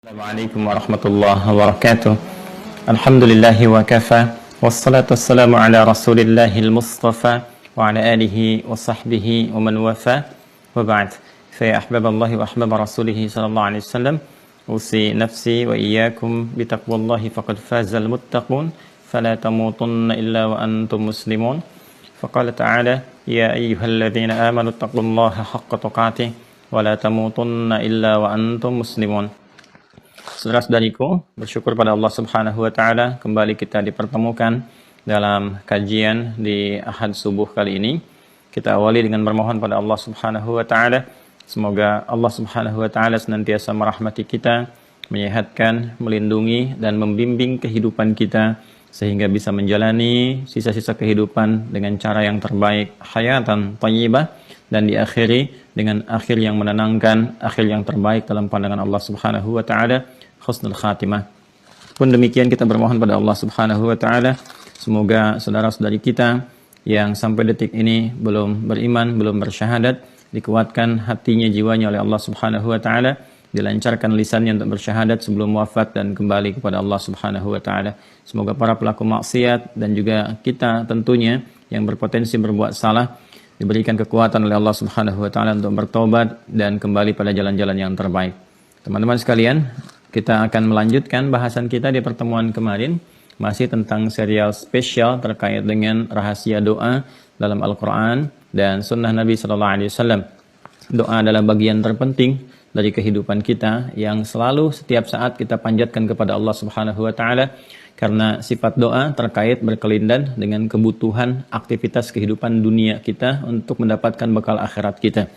Assalamualaikum warahmatullahi wabarakatuh. Alhamdulillahi wa kafa. Wassalatu wassalamu ala rasulillahil mustafa wa ala alihi wa sahbihi wa man wafa. Wa ba'd. Fa ya ahbaballahi wa ahbab rasulihi sallallahu alaihi wasallam. Usi nafsi wa iyyakum bi taqwallahi faqad fazal muttaqun. Fala tamutunna illa wa antum muslimun. Faqala ta'ala ya ayyuhalladzina amanu taqullaha haqqa tuqatih wa la tamutunna illa wa antum muslimun. Saudara-saudariku, bersyukur pada Allah Subhanahu wa taala kembali kita dipertemukan dalam kajian di Ahad subuh kali ini. Kita awali dengan bermohon pada Allah Subhanahu wa taala, semoga Allah Subhanahu wa taala senantiasa merahmati kita, menyehatkan, melindungi dan membimbing kehidupan kita sehingga bisa menjalani sisa-sisa kehidupan dengan cara yang terbaik, hayatan thayyibah, dan diakhiri dengan akhir yang menenangkan, akhir yang terbaik dalam pandangan Allah Subhanahu wa taala, husnul khatimah. Pun demikian kita bermohon pada Allah Subhanahu wa taala, semoga saudara-saudari kita yang sampai detik ini belum beriman, belum bersyahadat, dikuatkan hatinya, jiwanya oleh Allah Subhanahu wa taala, dilancarkan lisannya untuk bersyahadat sebelum wafat dan kembali kepada Allah Subhanahu wa taala. Semoga para pelaku maksiat dan juga kita tentunya yang berpotensi berbuat salah diberikan kekuatan oleh Allah Subhanahu wa taala untuk bertobat dan kembali pada jalan-jalan yang terbaik. Teman-teman sekalian, kita akan melanjutkan bahasan kita di pertemuan kemarin, masih tentang serial spesial terkait dengan rahasia doa dalam Al-Quran dan Sunnah Nabi Sallallahu Alaihi Wasallam. Doa adalah bagian terpenting dari kehidupan kita yang selalu setiap saat kita panjatkan kepada Allah Subhanahu Wa Taala, karena sifat doa terkait berkelindan dengan kebutuhan aktivitas kehidupan dunia kita untuk mendapatkan bekal akhirat kita.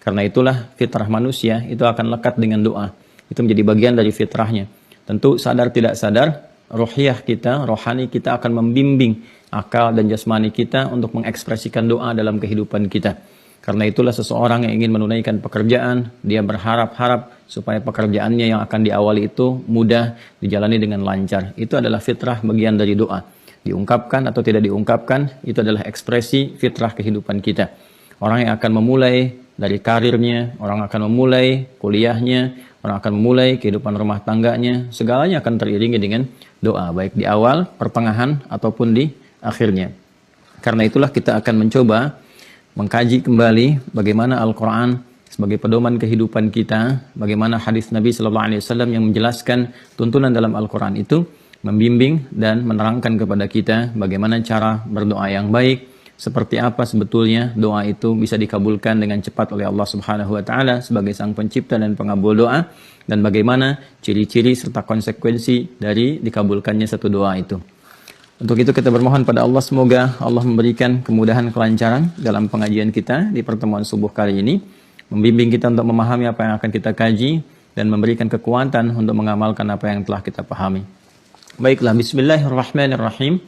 Karena itulah fitrah manusia itu akan lekat dengan doa. Itu menjadi bagian dari fitrahnya. Tentu sadar tidak sadar, rohiyah kita, rohani kita akan membimbing akal dan jasmani kita untuk mengekspresikan doa dalam kehidupan kita. Karena itulah seseorang yang ingin menunaikan pekerjaan, dia berharap-harap supaya pekerjaannya yang akan diawali itu mudah, dijalani dengan lancar. Itu adalah fitrah bagian dari doa. Diungkapkan atau tidak diungkapkan, itu adalah ekspresi fitrah kehidupan kita. Orang yang akan memulai dari karirnya, orang akan memulai kuliahnya, orang akan memulai kehidupan rumah tangganya, segalanya akan teriringi dengan doa, baik di awal, pertengahan, ataupun di akhirnya. Karena itulah kita akan mencoba mengkaji kembali bagaimana Al-Quran sebagai pedoman kehidupan kita, bagaimana hadis Nabi Sallallahu Alaihi Wasallam yang menjelaskan tuntunan dalam Al-Quran itu, membimbing dan menerangkan kepada kita bagaimana cara berdoa yang baik, seperti apa sebetulnya doa itu bisa dikabulkan dengan cepat oleh Allah Subhanahu wa taala sebagai Sang Pencipta dan Pengabul doa, dan bagaimana ciri-ciri serta konsekuensi dari dikabulkannya satu doa itu. Untuk itu kita bermohon pada Allah, semoga Allah memberikan kemudahan, kelancaran dalam pengajian kita di pertemuan subuh kali ini, membimbing kita untuk memahami apa yang akan kita kaji dan memberikan kekuatan untuk mengamalkan apa yang telah kita pahami. Baiklah, bismillahirrahmanirrahim.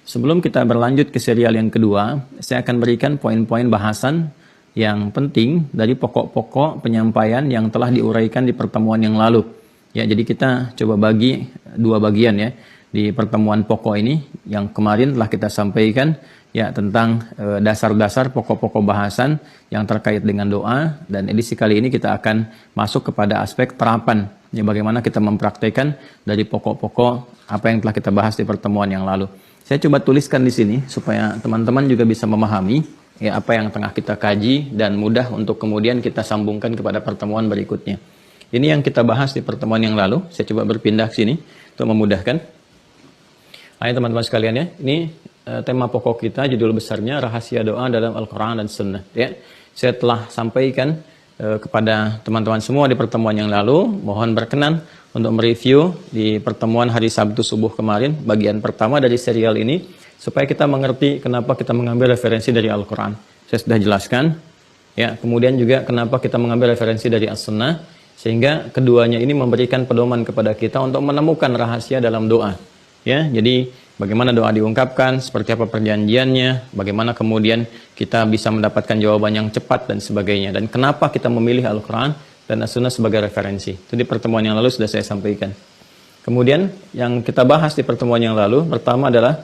Sebelum kita berlanjut ke serial yang kedua, saya akan berikan poin-poin bahasan yang penting dari pokok-pokok penyampaian yang telah diuraikan di pertemuan yang lalu. Ya, jadi kita coba bagi dua bagian ya. Di pertemuan pokok ini yang kemarin telah kita sampaikan ya tentang dasar-dasar pokok-pokok bahasan yang terkait dengan doa, dan edisi kali ini kita akan masuk kepada aspek terapan ya, bagaimana kita mempraktekkan dari pokok-pokok apa yang telah kita bahas di pertemuan yang lalu. Saya coba tuliskan di sini supaya teman-teman juga bisa memahami ya apa yang tengah kita kaji dan mudah untuk kemudian kita sambungkan kepada pertemuan berikutnya. Ini yang kita bahas di pertemuan yang lalu. Saya coba berpindah ke sini untuk memudahkan. Ayo teman-teman sekalian ya, ini tema pokok kita, judul besarnya rahasia doa dalam Al-Quran dan Sunnah. Ya, saya telah sampaikan kepada teman-teman semua di pertemuan yang lalu. Mohon berkenan untuk mereview di pertemuan hari Sabtu subuh kemarin, bagian pertama dari serial ini, supaya kita mengerti kenapa kita mengambil referensi dari Al-Quran. Saya sudah jelaskan. Ya, kemudian juga kenapa kita mengambil referensi dari As-Sunnah, sehingga keduanya ini memberikan pedoman kepada kita untuk menemukan rahasia dalam doa. Ya, jadi bagaimana doa diungkapkan, seperti apa perjanjiannya, bagaimana kemudian kita bisa mendapatkan jawaban yang cepat dan sebagainya, dan kenapa kita memilih Al-Quran dan As-Sunnah sebagai referensi. Itu di pertemuan yang lalu sudah saya sampaikan. Kemudian yang kita bahas di pertemuan yang lalu, pertama adalah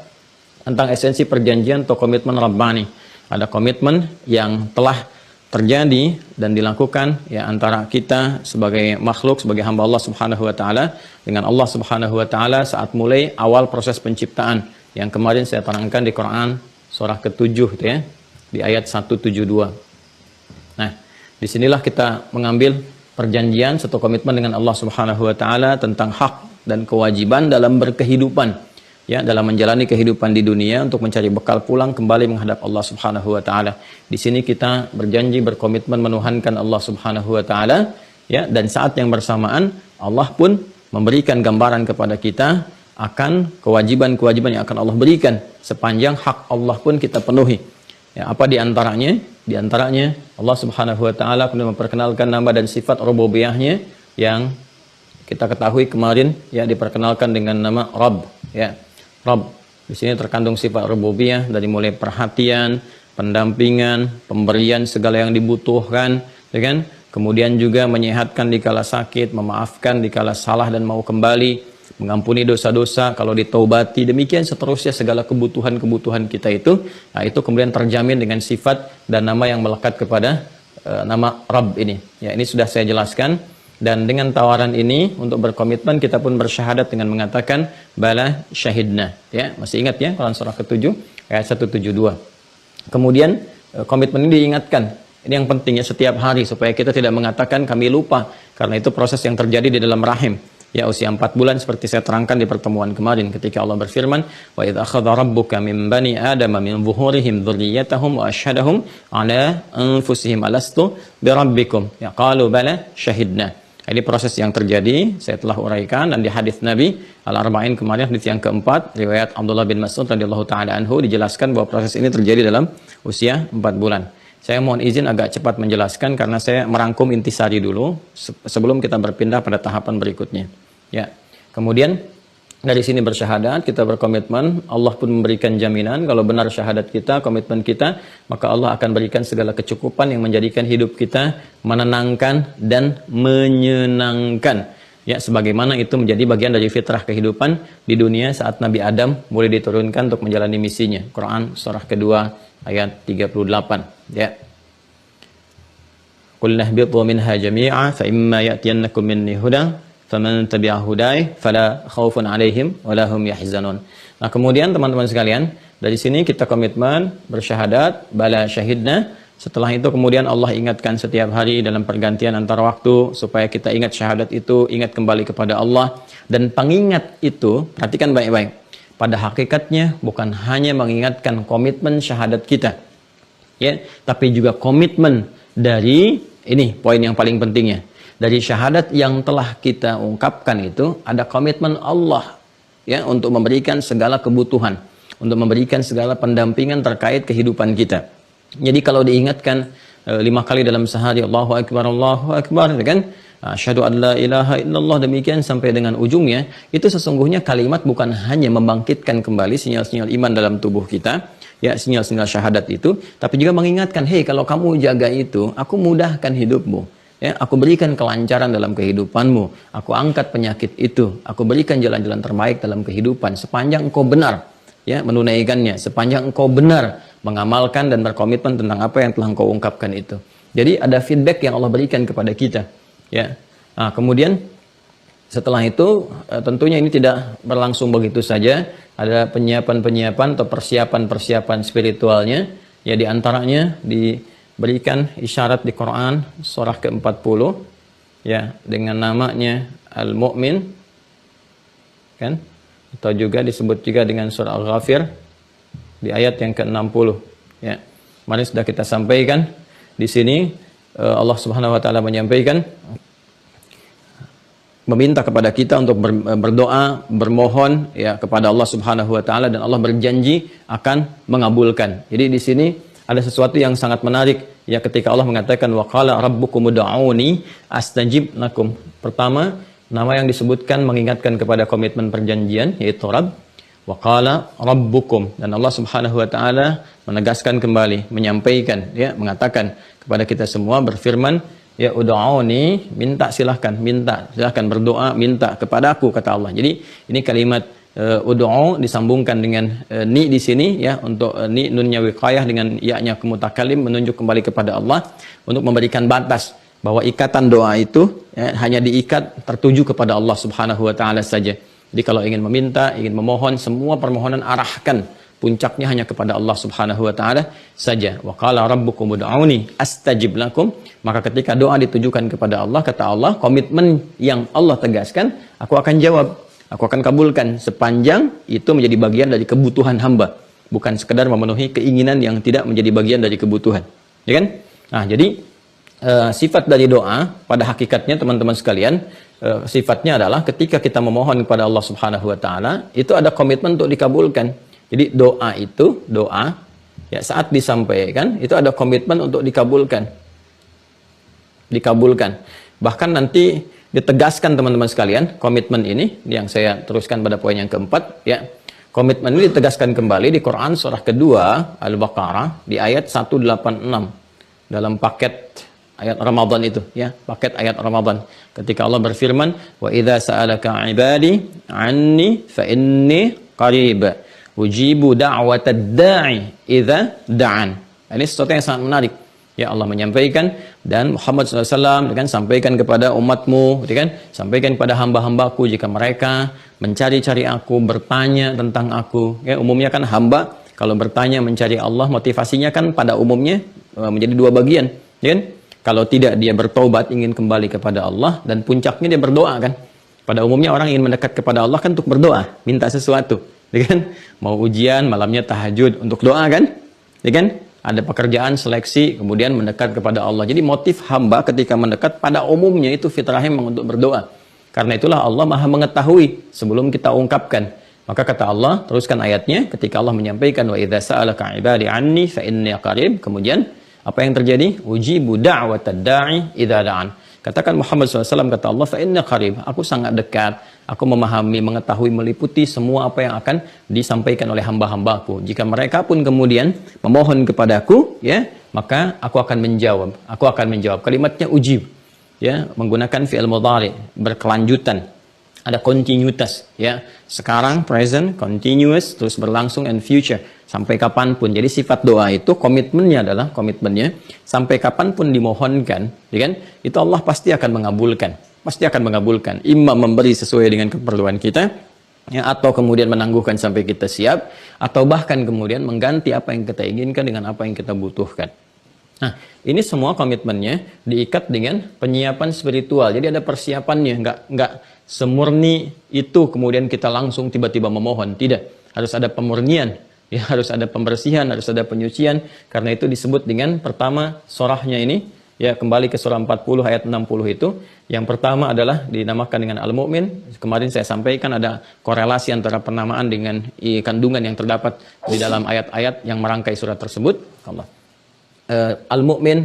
tentang esensi perjanjian atau komitmen Rabbani. Ada komitmen yang telah terjadi dan dilakukan ya antara kita sebagai makhluk, sebagai hamba Allah Subhanahu wa taala dengan Allah Subhanahu wa taala saat mulai awal proses penciptaan yang kemarin saya terangkan di Quran surah ke-7 itu ya, di ayat 172. Nah, disinilah kita mengambil perjanjian satu komitmen dengan Allah Subhanahu wa taala tentang hak dan kewajiban dalam berkehidupan. Ya, dalam menjalani kehidupan di dunia untuk mencari bekal pulang kembali menghadap Allah Subhanahu wa taala. Di sini kita berjanji berkomitmen menuhankan Allah Subhanahu wa taala ya, dan saat yang bersamaan Allah pun memberikan gambaran kepada kita akan kewajiban-kewajiban yang akan Allah berikan sepanjang hak Allah pun kita penuhi. Ya, apa di antaranya? Di antaranya Allah Subhanahu wa taala kemudian memperkenalkan nama dan sifat rububiyahnya yang kita ketahui kemarin ya, diperkenalkan dengan nama Rabb ya. Rabb, di sini terkandung sifat rububiyah dari mulai perhatian, pendampingan, pemberian segala yang dibutuhkan, ya kan? Kemudian juga menyehatkan dikala sakit, memaafkan dikala salah dan mau kembali, mengampuni dosa-dosa kalau ditaubati, demikian seterusnya segala kebutuhan-kebutuhan kita itu. Nah, itu kemudian terjamin dengan sifat dan nama yang melekat kepada nama Rabb ini. Ya, ini sudah saya jelaskan. Dan dengan tawaran ini untuk berkomitmen kita pun bersyahadat dengan mengatakan bala syahidna. Ya, masih ingat ya Quran surah ke-7 ayat 172. Kemudian komitmen ini diingatkan. Ini yang penting ya setiap hari supaya kita tidak mengatakan kami lupa, karena itu proses yang terjadi di dalam rahim. Ya, usia 4 bulan seperti saya terangkan di pertemuan kemarin ketika Allah berfirman, "Wa idz akhadha rabbuka min bani adama min zuhurihim dzurriyyatahum wa asyhadahum ala anfusihim alastu birabbikum." Ya, qalu bala syahidna. Ini proses yang terjadi, saya telah uraikan, dan di hadis Nabi Al-Arba'in kemarin, hadis yang keempat, riwayat Abdullah bin Mas'ud radhiyallahu taala anhu, dijelaskan bahwa proses ini terjadi dalam usia 4 bulan. Saya mohon izin agak cepat menjelaskan karena saya merangkum intisari dulu sebelum kita berpindah pada tahapan berikutnya. Ya. Kemudian dari sini bersyahadat, kita berkomitmen, Allah pun memberikan jaminan kalau benar syahadat kita, komitmen kita, maka Allah akan berikan segala kecukupan yang menjadikan hidup kita menenangkan dan menyenangkan. Ya, sebagaimana itu menjadi bagian dari fitrah kehidupan di dunia saat Nabi Adam mulai diturunkan untuk menjalani misinya. Quran surah kedua ayat 38. Ya. Qul nahbitu minha jami'a fa imma ya'tiyannakum minni hudan faman tabi'a hudaya fala khaufun 'alaihim wa la hum yahzanun. Nah, kemudian teman-teman sekalian, dari sini kita komitmen bersyahadat bala syahidna. Setelah itu kemudian Allah ingatkan setiap hari dalam pergantian antara waktu supaya kita ingat syahadat itu, ingat kembali kepada Allah, dan pengingat itu perhatikan baik-baik. Pada hakikatnya bukan hanya mengingatkan komitmen syahadat kita. Ya, tapi juga komitmen dari ini poin yang paling pentingnya. Dari syahadat yang telah kita ungkapkan itu ada komitmen Allah ya untuk memberikan segala kebutuhan, untuk memberikan segala pendampingan terkait kehidupan kita. Jadi kalau diingatkan 5 kali dalam sehari Allahu Akbar ya kan, asyhadu an la ilaha illallah, demikian sampai dengan ujungnya, itu sesungguhnya kalimat bukan hanya membangkitkan kembali sinyal-sinyal iman dalam tubuh kita, ya sinyal-sinyal syahadat itu, tapi juga mengingatkan, hei kalau kamu jaga itu, aku mudahkan hidupmu. Ya, aku berikan kelancaran dalam kehidupanmu, aku angkat penyakit itu, aku berikan jalan-jalan terbaik dalam kehidupan sepanjang engkau benar ya menunaikannya, sepanjang engkau benar mengamalkan dan berkomitmen tentang apa yang telah engkau ungkapkan itu. Jadi ada feedback yang Allah berikan kepada kita ya. Nah, kemudian setelah itu tentunya ini tidak berlangsung begitu saja, ada penyiapan-penyiapan atau persiapan-persiapan spiritualnya ya, di antaranya diberikan isyarat di Quran surah ke-40 ya dengan namanya Al-Mu'min kan, atau juga disebut juga dengan surah Al-Ghafir di ayat yang ke-60 ya. Kemarin sudah kita sampaikan di sini Allah Subhanahu wa taala menyampaikan, meminta kepada kita untuk berdoa, bermohon ya kepada Allah Subhanahu wa taala, dan Allah berjanji akan mengabulkan. Jadi di sini ada sesuatu yang sangat menarik ya ketika Allah mengatakan wa qala rabbukum ud'uni astajib lakum. Pertama, nama yang disebutkan mengingatkan kepada komitmen perjanjian yaitu Rabb. Wa qala rabbukum, dan Allah Subhanahu wa taala menegaskan kembali, menyampaikan ya, mengatakan kepada kita semua, berfirman ya ud'uni, minta silahkan berdoa, minta kepada aku, kata Allah. Jadi ini kalimat ud'u disambungkan dengan ni di sini ya, untuk ni nunnya wiqayah dengan ya-nya mutakalim menunjuk kembali kepada Allah untuk memberikan batas bahwa ikatan doa itu ya, hanya diikat tertuju kepada Allah Subhanahu wa taala saja. Jadi kalau ingin meminta, ingin memohon, semua permohonan arahkan puncaknya hanya kepada Allah Subhanahu wa taala saja. Wa qala rabbukum ud'uni astajib lakum. Maka ketika doa ditujukan kepada Allah, kata Allah, komitmen yang Allah tegaskan, aku akan jawab, aku akan kabulkan sepanjang itu menjadi bagian dari kebutuhan hamba, bukan sekedar memenuhi keinginan yang tidak menjadi bagian dari kebutuhan. Ya kan? Nah, jadi sifat dari doa pada hakikatnya teman-teman sekalian, sifatnya adalah ketika kita memohon kepada Allah Subhanahu wa taala, itu ada komitmen untuk dikabulkan. Jadi doa ya saat disampaikan itu ada komitmen untuk dikabulkan. Bahkan nanti ditegaskan teman-teman sekalian, komitmen ini yang saya teruskan pada poin yang keempat ya. Komitmen ini ditegaskan kembali di Quran surah kedua Al-Baqarah di ayat 186 dalam paket ayat Ramadan itu ya, paket ayat Ramadan. Ketika Allah berfirman, "Wa idza sa'alaka 'ibadi 'anni fa inni qarib ujibu da'watad da'i idza da'an." Ini sesuatu yang sangat menarik. Ya, Allah menyampaikan dan Muhammad SAW kan sampaikan kepada umatmu, kan sampaikan kepada hamba-hambaku jika mereka mencari-cari aku, bertanya tentang aku. Ya, umumnya kan hamba kalau bertanya mencari Allah, motivasinya kan pada umumnya menjadi dua bagian, ya kan? Kalau tidak dia bertobat ingin kembali kepada Allah, dan puncaknya dia berdoa kan. Pada umumnya orang ingin mendekat kepada Allah kan untuk berdoa, minta sesuatu, ya kan? Mau ujian, malamnya tahajud untuk doa kan, ya kan? Ada pekerjaan seleksi, kemudian mendekat kepada Allah. Jadi motif hamba ketika mendekat pada umumnya itu fitrahnya memang untuk berdoa. Karena itulah Allah Maha mengetahui sebelum kita ungkapkan. Maka kata Allah, teruskan ayatnya ketika Allah menyampaikan wa idza sa'alaka 'ibadi 'anni fa inni qarib. Kemudian apa yang terjadi? Ujibu da'watad da'i idza da'an. Katakan Muhammad SAW, kata Allah, fa inni qarib. Aku sangat dekat. Aku memahami, mengetahui, meliputi semua apa yang akan disampaikan oleh hamba-hambaku. Jika mereka pun kemudian memohon kepadaku, ya, maka aku akan menjawab. Aku akan menjawab. Kalimatnya ujib, ya, menggunakan fi'il mudhari, berkelanjutan. Ada kontinuitas, ya. Sekarang, present, continuous, terus berlangsung, and future. Sampai kapanpun. Jadi sifat doa itu komitmennya adalah sampai kapanpun dimohonkan, ya kan? Itu Allah pasti akan mengabulkan. Pasti akan mengabulkan. Imma memberi sesuai dengan keperluan kita, ya, atau kemudian menangguhkan sampai kita siap, atau bahkan kemudian mengganti apa yang kita inginkan dengan apa yang kita butuhkan. Nah, ini semua komitmennya diikat dengan penyiapan spiritual. Jadi ada persiapannya, nggak semurni itu kemudian kita langsung tiba-tiba memohon. Tidak, harus ada pemurnian, ya, harus ada pembersihan, harus ada penyucian. Karena itu disebut dengan pertama sorahnya ini. Ya, kembali ke surah 40 ayat 60 itu. Yang pertama adalah dinamakan dengan Al-Mu'min. Kemarin saya sampaikan ada korelasi antara penamaan dengan kandungan yang terdapat di dalam ayat-ayat yang merangkai surat tersebut. Al-Mu'min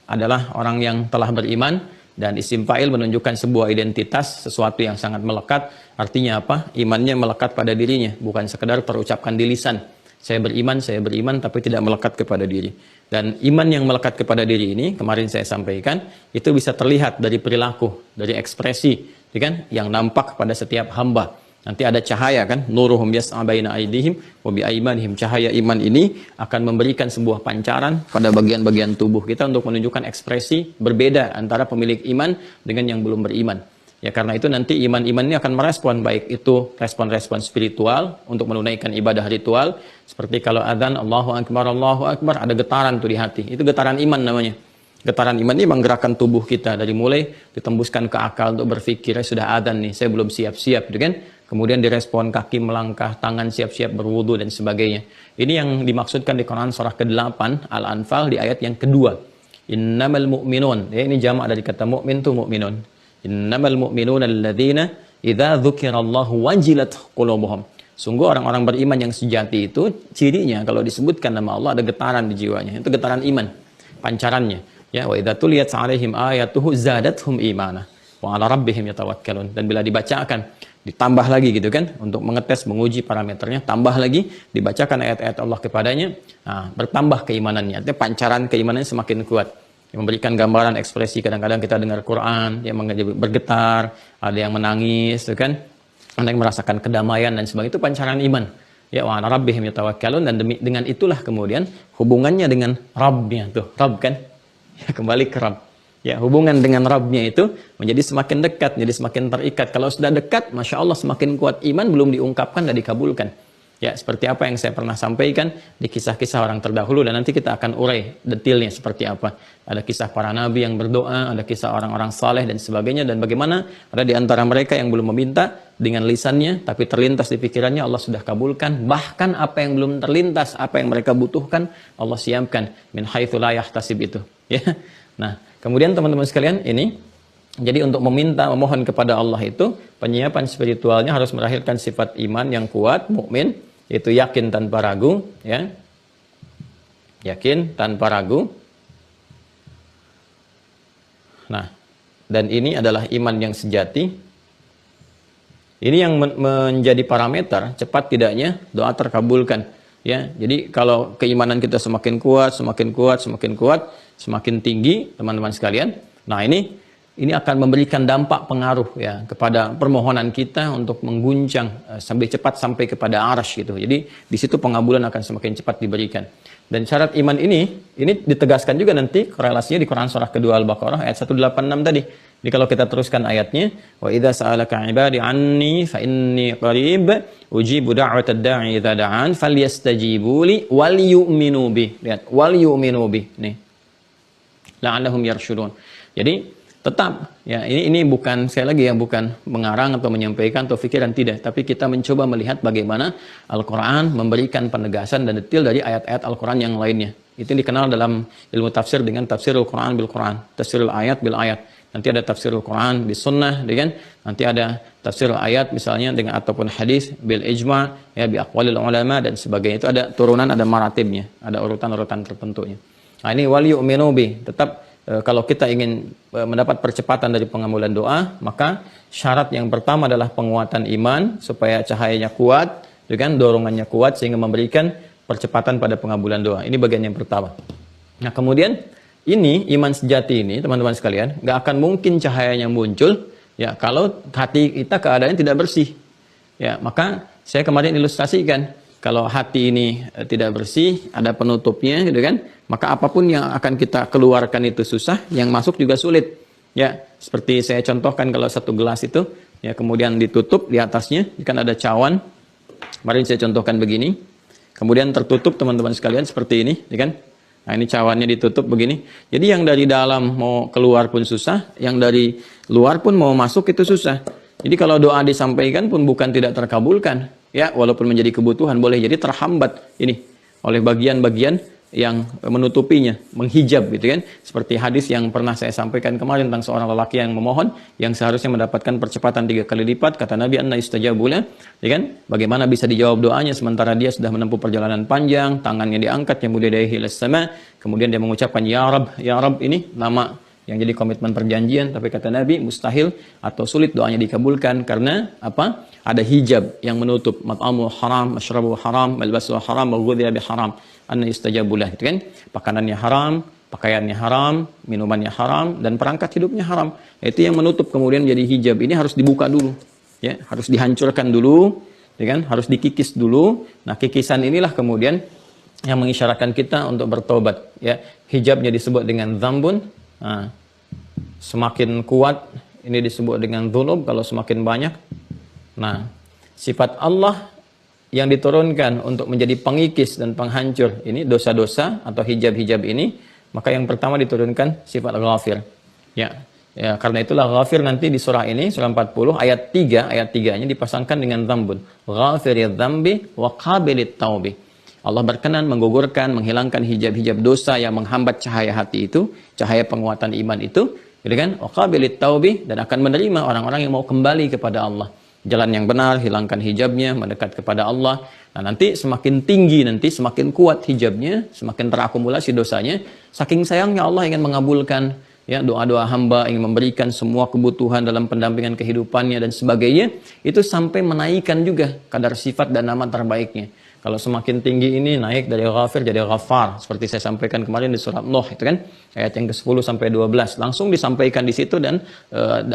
adalah orang yang telah beriman, dan isim fa'il menunjukkan sebuah identitas, sesuatu yang sangat melekat. Artinya apa? Imannya melekat pada dirinya, bukan sekedar terucapkan di lisan. Saya beriman, tapi tidak melekat kepada diri. Dan iman yang melekat kepada diri ini, kemarin saya sampaikan, itu bisa terlihat dari perilaku, dari ekspresi, ya kan? Yang nampak pada setiap hamba. Nanti ada cahaya kan, nuruhum yas'a baina aydihim wa bi aymanihim. Cahaya iman ini akan memberikan sebuah pancaran pada bagian-bagian tubuh kita untuk menunjukkan ekspresi berbeda antara pemilik iman dengan yang belum beriman. Ya, karena itu nanti iman-iman ini akan merespon, baik itu respon-respon spiritual untuk menunaikan ibadah ritual, seperti kalau adzan Allahu Akbar, ada getaran tuh di hati. Itu getaran iman namanya. Getaran iman ini menggerakkan tubuh kita dari mulai ditembuskan ke akal untuk berpikir, sudah adzan nih, saya belum siap-siap, gitu kan? Kemudian direspon kaki melangkah, tangan siap-siap berwudu dan sebagainya. Ini yang dimaksudkan di Quran surah ke-8 Al-Anfal di ayat yang kedua. Innamal mu'minun. Ya, ini jamak dari kata mu'min tuh mu'minun. Innamal mu'minuna alladzina idza dzukirallahu wajilat qulubuhum. Sungguh orang-orang beriman yang sejati itu cirinya kalau disebutkan nama Allah ada getaran di jiwanya. Itu getaran iman, pancarannya. Ya, wa idza tuliyat 'alaihim ayatuhu zadatuhum imana wa 'ala rabbihim yatawakkalun. Dan bila dibacakan, ditambah lagi gitu kan, untuk mengetes, menguji parameternya, tambah lagi, dibacakan ayat-ayat Allah kepadanya, nah, bertambah keimanannya. Artinya pancaran keimanannya semakin kuat. Memberikan gambaran ekspresi, kadang-kadang kita dengar Quran yang bergetar, ada yang menangis, kan? Anda yang merasakan kedamaian dan sebagainya, itu pancaran iman. Ya, wa ala rabbihim yatawakkalun, dan dengan itulah kemudian hubungannya dengan Rabbnya tuh, Rabb kan? Ya, kembali ke Rabb. Ya, hubungan dengan Rabbnya itu menjadi semakin dekat, menjadi semakin terikat. Kalau sudah dekat, Masya Allah semakin kuat iman, belum diungkapkan dan dikabulkan. Ya, seperti apa yang saya pernah sampaikan di kisah-kisah orang terdahulu, dan nanti kita akan urai detailnya seperti apa. Ada kisah para nabi yang berdoa, ada kisah orang-orang saleh dan sebagainya, dan bagaimana ada di antara mereka yang belum meminta dengan lisannya, tapi terlintas di pikirannya Allah sudah kabulkan. Bahkan apa yang belum terlintas, apa yang mereka butuhkan, Allah siapkan. Min haitsu la yahtasib itu. Ya. Nah, kemudian teman-teman sekalian, ini jadi untuk meminta, memohon kepada Allah itu, penyiapan spiritualnya harus melahirkan sifat iman yang kuat, mukmin, yaitu yakin tanpa ragu, ya. Yakin tanpa ragu. Nah, dan ini adalah iman yang sejati. Ini yang menjadi parameter cepat tidaknya doa terkabulkan, ya. Jadi kalau keimanan kita semakin kuat, semakin kuat, semakin kuat, semakin tinggi, teman-teman sekalian. Nah, ini akan memberikan dampak pengaruh ya kepada permohonan kita untuk mengguncang sampai cepat sampai kepada arsy gitu. Jadi di situ pengabulan akan semakin cepat diberikan. Dan syarat iman ini ditegaskan juga nanti korelasinya di Quran surah kedua Al-Baqarah ayat 186 tadi. Jadi kalau kita teruskan ayatnya, wa idza sa'alaka 'ibadi 'anni fa inni qarib ujibu da'watad da'i idza da'an falyastajibu li wal yu'minu bi. Lihat, wal yu'minu bi. Nih. La'allahum yarshudun. Jadi tetap ya, ini bukan, saya lagi ya, bukan mengarang atau menyampaikan atau pikiran, tidak, tapi kita mencoba melihat bagaimana Al-Quran memberikan penegasan dan detail dari ayat-ayat Al-Quran yang lainnya. Itu dikenal dalam ilmu tafsir dengan tafsirul Quran bil Quran, tafsirul ayat bil ayat. Nanti ada tafsirul Quran bis sunnah, kan? Nanti ada tafsirul ayat misalnya dengan ataupun hadis bil ijma, ya, bi aqwalil ulama dan sebagainya. Itu ada turunan, ada maratibnya, ada urutan-urutan tertentunya. Nah, ini wal yu'minu bi, tetap. Kalau kita ingin mendapat percepatan dari pengabulan doa, maka syarat yang pertama adalah penguatan iman supaya cahayanya kuat, kan, dorongannya kuat sehingga memberikan percepatan pada pengabulan doa. Ini bagian yang pertama. Nah, kemudian ini iman sejati ini, teman-teman sekalian, nggak akan mungkin cahayanya muncul ya kalau hati kita keadaannya tidak bersih. Ya, maka saya kemarin ilustrasikan, kalau hati ini tidak bersih, ada penutupnya gitu kan, maka apapun yang akan kita keluarkan itu susah, yang masuk juga sulit. Ya, seperti saya contohkan kalau satu gelas itu, ya, kemudian ditutup di atasnya, kan ada cawan. Kemarin saya contohkan begini. Kemudian tertutup teman-teman sekalian seperti ini, ya kan? Nah, ini cawannya ditutup begini. Jadi yang dari dalam mau keluar pun susah, yang dari luar pun mau masuk itu susah. Jadi kalau doa disampaikan pun bukan tidak terkabulkan, ya, walaupun menjadi kebutuhan boleh jadi terhambat ini oleh bagian-bagian yang menutupinya, menghijab gitu kan. Seperti hadis yang pernah saya sampaikan kemarin tentang seorang lelaki yang memohon, yang seharusnya mendapatkan percepatan 3 kali lipat, kata Nabi, anna istajabu lah, ya kan? Bagaimana bisa dijawab doanya sementara dia sudah menempuh perjalanan panjang, tangannya diangkat, yang mudaihi ila sama, kemudian dia mengucapkan ya Rab, ini nama yang jadi komitmen perjanjian, tapi kata Nabi mustahil atau sulit doanya dikabulkan karena apa? Ada hijab yang menutup, mat'amu haram, masyrabu haram, malbasu haram, wa ghudhiya bi haram, anna istajabulah, gitu kan? Pakanannya haram, pakaiannya haram, minumannya haram, dan perangkat hidupnya haram. Itu yang menutup kemudian jadi hijab. Ini harus dibuka dulu, ya, harus dihancurkan dulu, ya kan? Harus dikikis dulu. Nah, kikisan inilah kemudian yang mengisyaratkan kita untuk bertobat, ya. Hijabnya disebut dengan dzambun. Nah, semakin kuat ini disebut dengan dzunub kalau semakin banyak. Nah, sifat Allah yang diturunkan untuk menjadi pengikis dan penghancur ini dosa-dosa atau hijab-hijab ini, maka yang pertama diturunkan sifat ghafir. Ya, karena itulah ghafir nanti di surah ini, surah 40 ayat 3-nya dipasangkan dengan dzambun. Ghafiriz dzambi wa qabilit taubi. Allah berkenan menggugurkan, menghilangkan hijab-hijab dosa yang menghambat cahaya hati itu, cahaya penguatan iman itu, gitu kan? Waqabilit taubi, dan akan menerima orang-orang yang mau kembali kepada Allah. Jalan yang benar, hilangkan hijabnya, mendekat kepada Allah. Nah, nanti semakin tinggi, nanti semakin kuat hijabnya, semakin terakumulasi dosanya. Saking sayangnya Allah ingin mengabulkan ya doa-doa hamba, ingin memberikan semua kebutuhan dalam pendampingan kehidupannya dan sebagainya, itu sampai menaikkan juga kadar sifat dan nama terbaiknya. Kalau semakin tinggi ini naik dari ghafir jadi ghafar, seperti saya sampaikan kemarin di surat Nuh itu kan, ayat yang ke-10 sampai 12. Langsung disampaikan di situ, dan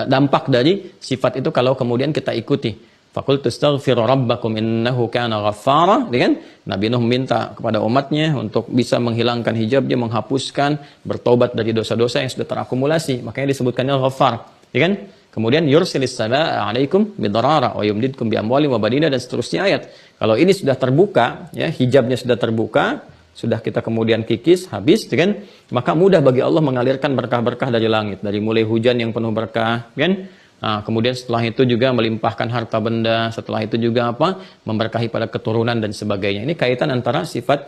dampak dari sifat itu kalau kemudian kita ikuti. Faqultu astaghfiru rabbakum innahu kana ghaffara, kan? Nabi Nuh minta kepada umatnya untuk bisa menghilangkan hijabnya, menghapuskan, bertobat dari dosa-dosa yang sudah terakumulasi. Makanya disebutkannya Ghaffar, ya kan? Kemudian yursilis samaa 'alaikum bidarara wa yumdidkum bi amwali wa banina, dan seterusnya ayat. Kalau ini sudah terbuka, ya, hijabnya sudah terbuka, sudah kita kemudian kikis, habis, ya kan? Maka mudah bagi Allah mengalirkan berkah-berkah dari langit, dari mulai hujan yang penuh berkah, kan? Nah, kemudian setelah itu juga melimpahkan harta benda, setelah itu juga apa? Memberkahi pada keturunan dan sebagainya. Ini kaitan antara sifat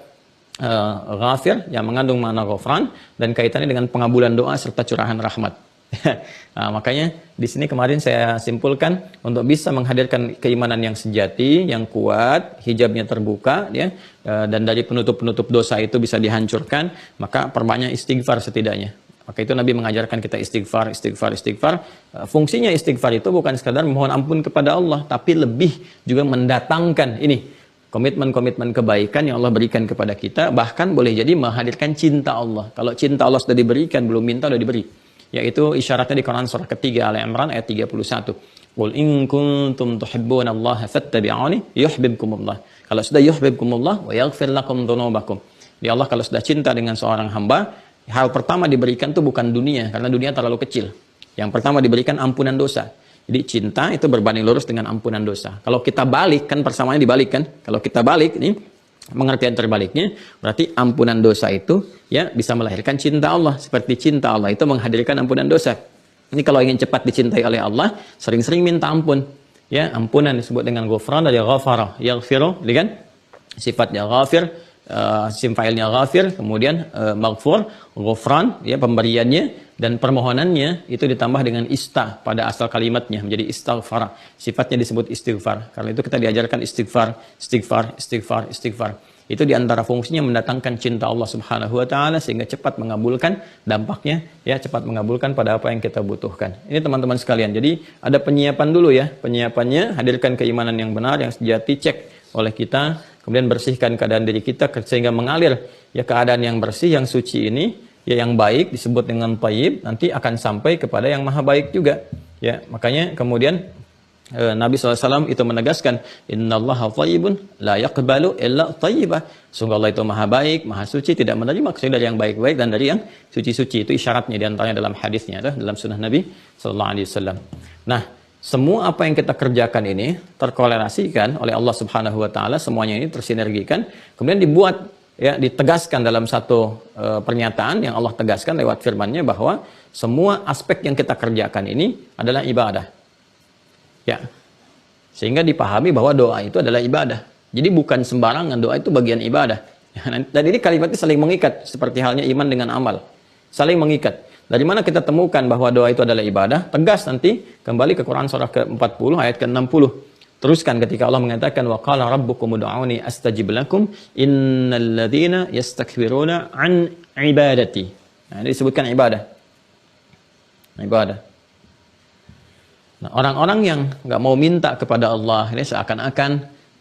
ghafir yang mengandung makna ghafran dan kaitannya dengan pengabulan doa serta curahan rahmat. Nah, makanya di sini kemarin saya simpulkan untuk bisa menghadirkan keimanan yang sejati, yang kuat, hijabnya terbuka, ya, dan dari penutup-penutup dosa itu bisa dihancurkan, maka perbanyak istighfar setidaknya. Maka itu Nabi mengajarkan kita istighfar, istighfar, istighfar. Fungsinya istighfar itu bukan sekadar mohon ampun kepada Allah, tapi lebih juga mendatangkan ini komitmen-komitmen kebaikan yang Allah berikan kepada kita, bahkan boleh jadi menghadirkan cinta Allah. Kalau cinta Allah sudah diberikan, belum minta sudah diberi. Yaitu isyaratnya di Quran surah ketiga Al-Imran ayat 31. Qul in kuntum tuhibbunallaha fattabi'uni yuhibbukumullah. Kalau sudah yuhibbukumullah wa yaghfir lakum dzunubakum. Ya Allah, kalau sudah cinta dengan seorang hamba, hal pertama diberikan itu bukan dunia, karena dunia terlalu kecil. Yang pertama diberikan ampunan dosa. Jadi cinta itu berbanding lurus dengan ampunan dosa. Kalau kita balik, kan persamaannya dibalik kan? Kalau kita balik, ini pengertian terbaliknya, berarti ampunan dosa itu ya bisa melahirkan cinta Allah. Seperti cinta Allah itu menghadirkan ampunan dosa. Ini kalau ingin cepat dicintai oleh Allah, sering-sering minta ampun. Ya, ampunan disebut dengan ghufran dari ghafara, yaghfiru, kan? Sifatnya ghafir, sim failnya ghafir, kemudian maghfur, ghufran, ya, pemberiannya, dan permohonannya itu ditambah dengan ista pada asal kalimatnya menjadi istighfar. Sifatnya disebut istighfar. Karena itu kita diajarkan istighfar, istighfar, istighfar, istighfar. Itu diantara fungsinya mendatangkan cinta Allah Subhanahu wa taala sehingga cepat mengabulkan dampaknya, ya, cepat mengabulkan pada apa yang kita butuhkan. Ini teman-teman sekalian. Jadi ada penyiapan dulu ya. Penyiapannya hadirkan keimanan yang benar, yang sejati, cek oleh kita, kemudian bersihkan keadaan diri kita sehingga mengalir ya keadaan yang bersih, yang suci ini, ya, yang baik disebut dengan thayyib, nanti akan sampai kepada yang maha baik juga. Ya, makanya kemudian Nabi SAW itu menegaskan, innallaha thayyibun la yaqbalu illa thayyibah. Sungguh Allah itu maha baik, maha suci, tidak menerima kecuali dari yang baik-baik dan dari yang suci-suci. Itu isyaratnya diantaranya dalam hadisnya, dalam sunnah Nabi SAW. Nah, semua apa yang kita kerjakan ini terkorelasikan oleh Allah Subhanahu wa taala, semuanya ini tersinergikan, kemudian dibuat, ya, ditegaskan dalam satu pernyataan yang Allah tegaskan lewat firman-Nya bahwa semua aspek yang kita kerjakan ini adalah ibadah. Ya. Sehingga dipahami bahwa doa itu adalah ibadah. Jadi bukan sembarangan, doa itu bagian ibadah. Dan ini kalimatnya saling mengikat seperti halnya iman dengan amal. Saling mengikat. Dari mana kita temukan bahwa doa itu adalah ibadah? Tegas nanti kembali ke Quran surah ke-40 ayat ke-60. Teruskan ketika Allah mengatakan wa qala rabbukum ud'uni astajib lakum innal ladzina yastakbiruna an ibadati. Nah, ini disebutkan ibadah. Ibadah. Nah, orang-orang yang nggak mau minta kepada Allah ini seakan-akan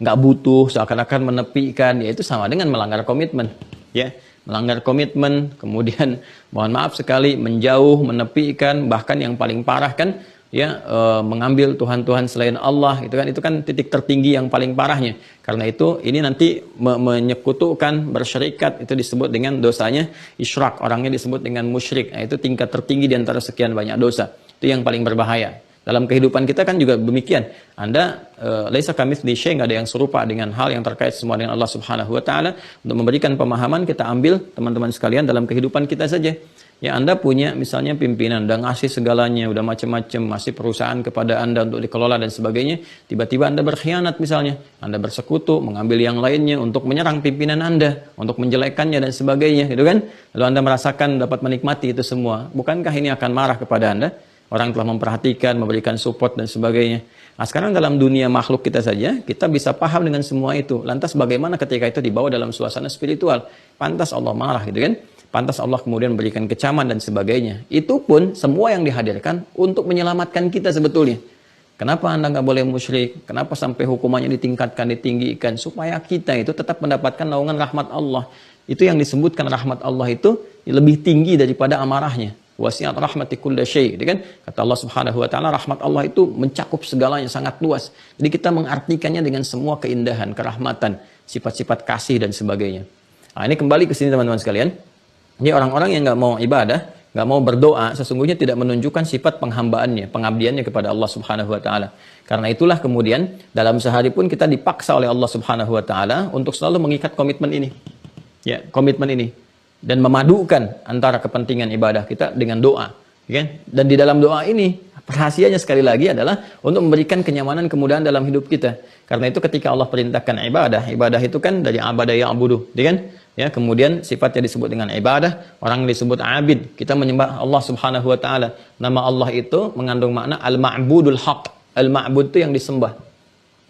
nggak butuh, seakan-akan menepikan, yaitu sama dengan melanggar komitmen, ya. Melanggar komitmen, kemudian mohon maaf sekali menjauh, menepikan, bahkan yang paling parah kan, ya, mengambil Tuhan-Tuhan selain Allah, itu kan titik tertinggi yang paling parahnya. Karena itu ini nanti menyekutukan, bersyirikat, itu disebut dengan dosanya isyrak, orangnya disebut dengan musyrik. Nah, itu tingkat tertinggi di antara sekian banyak dosa. Itu yang paling berbahaya. Dalam kehidupan kita kan juga demikian. Anda laisa kamitslihi syai', enggak ada yang serupa dengan hal yang terkait semua dengan Allah Subhanahu wa taala. Untuk memberikan pemahaman, kita ambil teman-teman sekalian dalam kehidupan kita saja. Ya, Anda punya misalnya pimpinan, udah ngasih segalanya, udah macam-macam, masih perusahaan kepada Anda untuk dikelola dan sebagainya. Tiba-tiba Anda berkhianat misalnya. Anda bersekutu, mengambil yang lainnya untuk menyerang pimpinan Anda, untuk menjelekkannya dan sebagainya, gitu kan? Lalu Anda merasakan dapat menikmati itu semua. Bukankah ini akan marah kepada Anda? Orang telah memperhatikan, memberikan support dan sebagainya. Nah, sekarang dalam dunia makhluk kita saja, kita bisa paham dengan semua itu. Lantas bagaimana ketika itu dibawa dalam suasana spiritual? Pantas Allah marah, gitu kan? Pantas Allah kemudian memberikan kecaman dan sebagainya. Itu pun semua yang dihadirkan untuk menyelamatkan kita sebetulnya. Kenapa Anda nggak boleh musyrik? Kenapa sampai hukumannya ditingkatkan, ditinggikan? Supaya kita itu tetap mendapatkan naungan rahmat Allah. Itu yang disebutkan rahmat Allah itu lebih tinggi daripada amarahnya. wasi'at rahmati kulla syai', gitu kan? Kata Allah Subhanahu wa taala, rahmat Allah itu mencakup segalanya, sangat luas. Jadi kita mengartikannya dengan semua keindahan, kerahmatan, sifat-sifat kasih dan sebagainya. Nah, ini kembali ke sini teman-teman sekalian. Ini orang-orang yang nggak mau ibadah, nggak mau berdoa, sesungguhnya tidak menunjukkan sifat penghambaannya, pengabdiannya kepada Allah Subhanahu wa taala. Karena itulah kemudian dalam sehari pun kita dipaksa oleh Allah Subhanahu wa taala untuk selalu mengikat komitmen ini. Ya, komitmen ini dan memadukan antara kepentingan ibadah kita dengan doa, ya kan? Dan di dalam doa ini rahasianya sekali lagi adalah untuk memberikan kenyamanan, kemudahan dalam hidup kita. Karena itu ketika Allah perintahkan ibadah, ibadah itu kan dari abada ya'budu, ya kan? Ya, kemudian sifatnya disebut dengan ibadah, orang disebut abid. Kita menyembah Allah Subhanahu wa taala. Nama Allah itu mengandung makna al-ma'budul haq. Al-ma'bud itu yang disembah.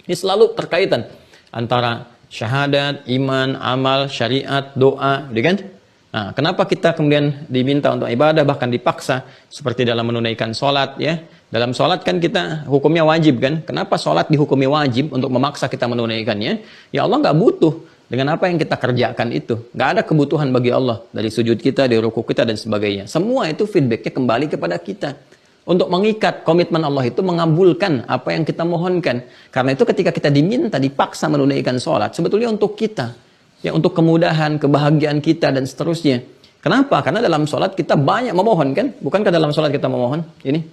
Ini selalu terkaitan antara syahadat, iman, amal, syariat, doa, ya kan? Nah, kenapa kita kemudian diminta untuk ibadah, bahkan dipaksa, seperti dalam menunaikan sholat, ya. Dalam sholat kan kita hukumnya wajib kan? Kenapa sholat dihukumi wajib untuk memaksa kita menunaikannya? Ya Allah nggak butuh dengan apa yang kita kerjakan itu. Nggak ada kebutuhan bagi Allah dari sujud kita, dari ruku kita, dan sebagainya. Semua itu feedbacknya kembali kepada kita. Untuk mengikat komitmen Allah itu mengabulkan apa yang kita mohonkan. Karena itu ketika kita diminta, dipaksa menunaikan sholat, sebetulnya untuk kita. Ya, untuk kemudahan, kebahagiaan kita, dan seterusnya. Kenapa? Karena dalam sholat kita banyak memohon kan? Bukankah dalam sholat kita memohon? Ini.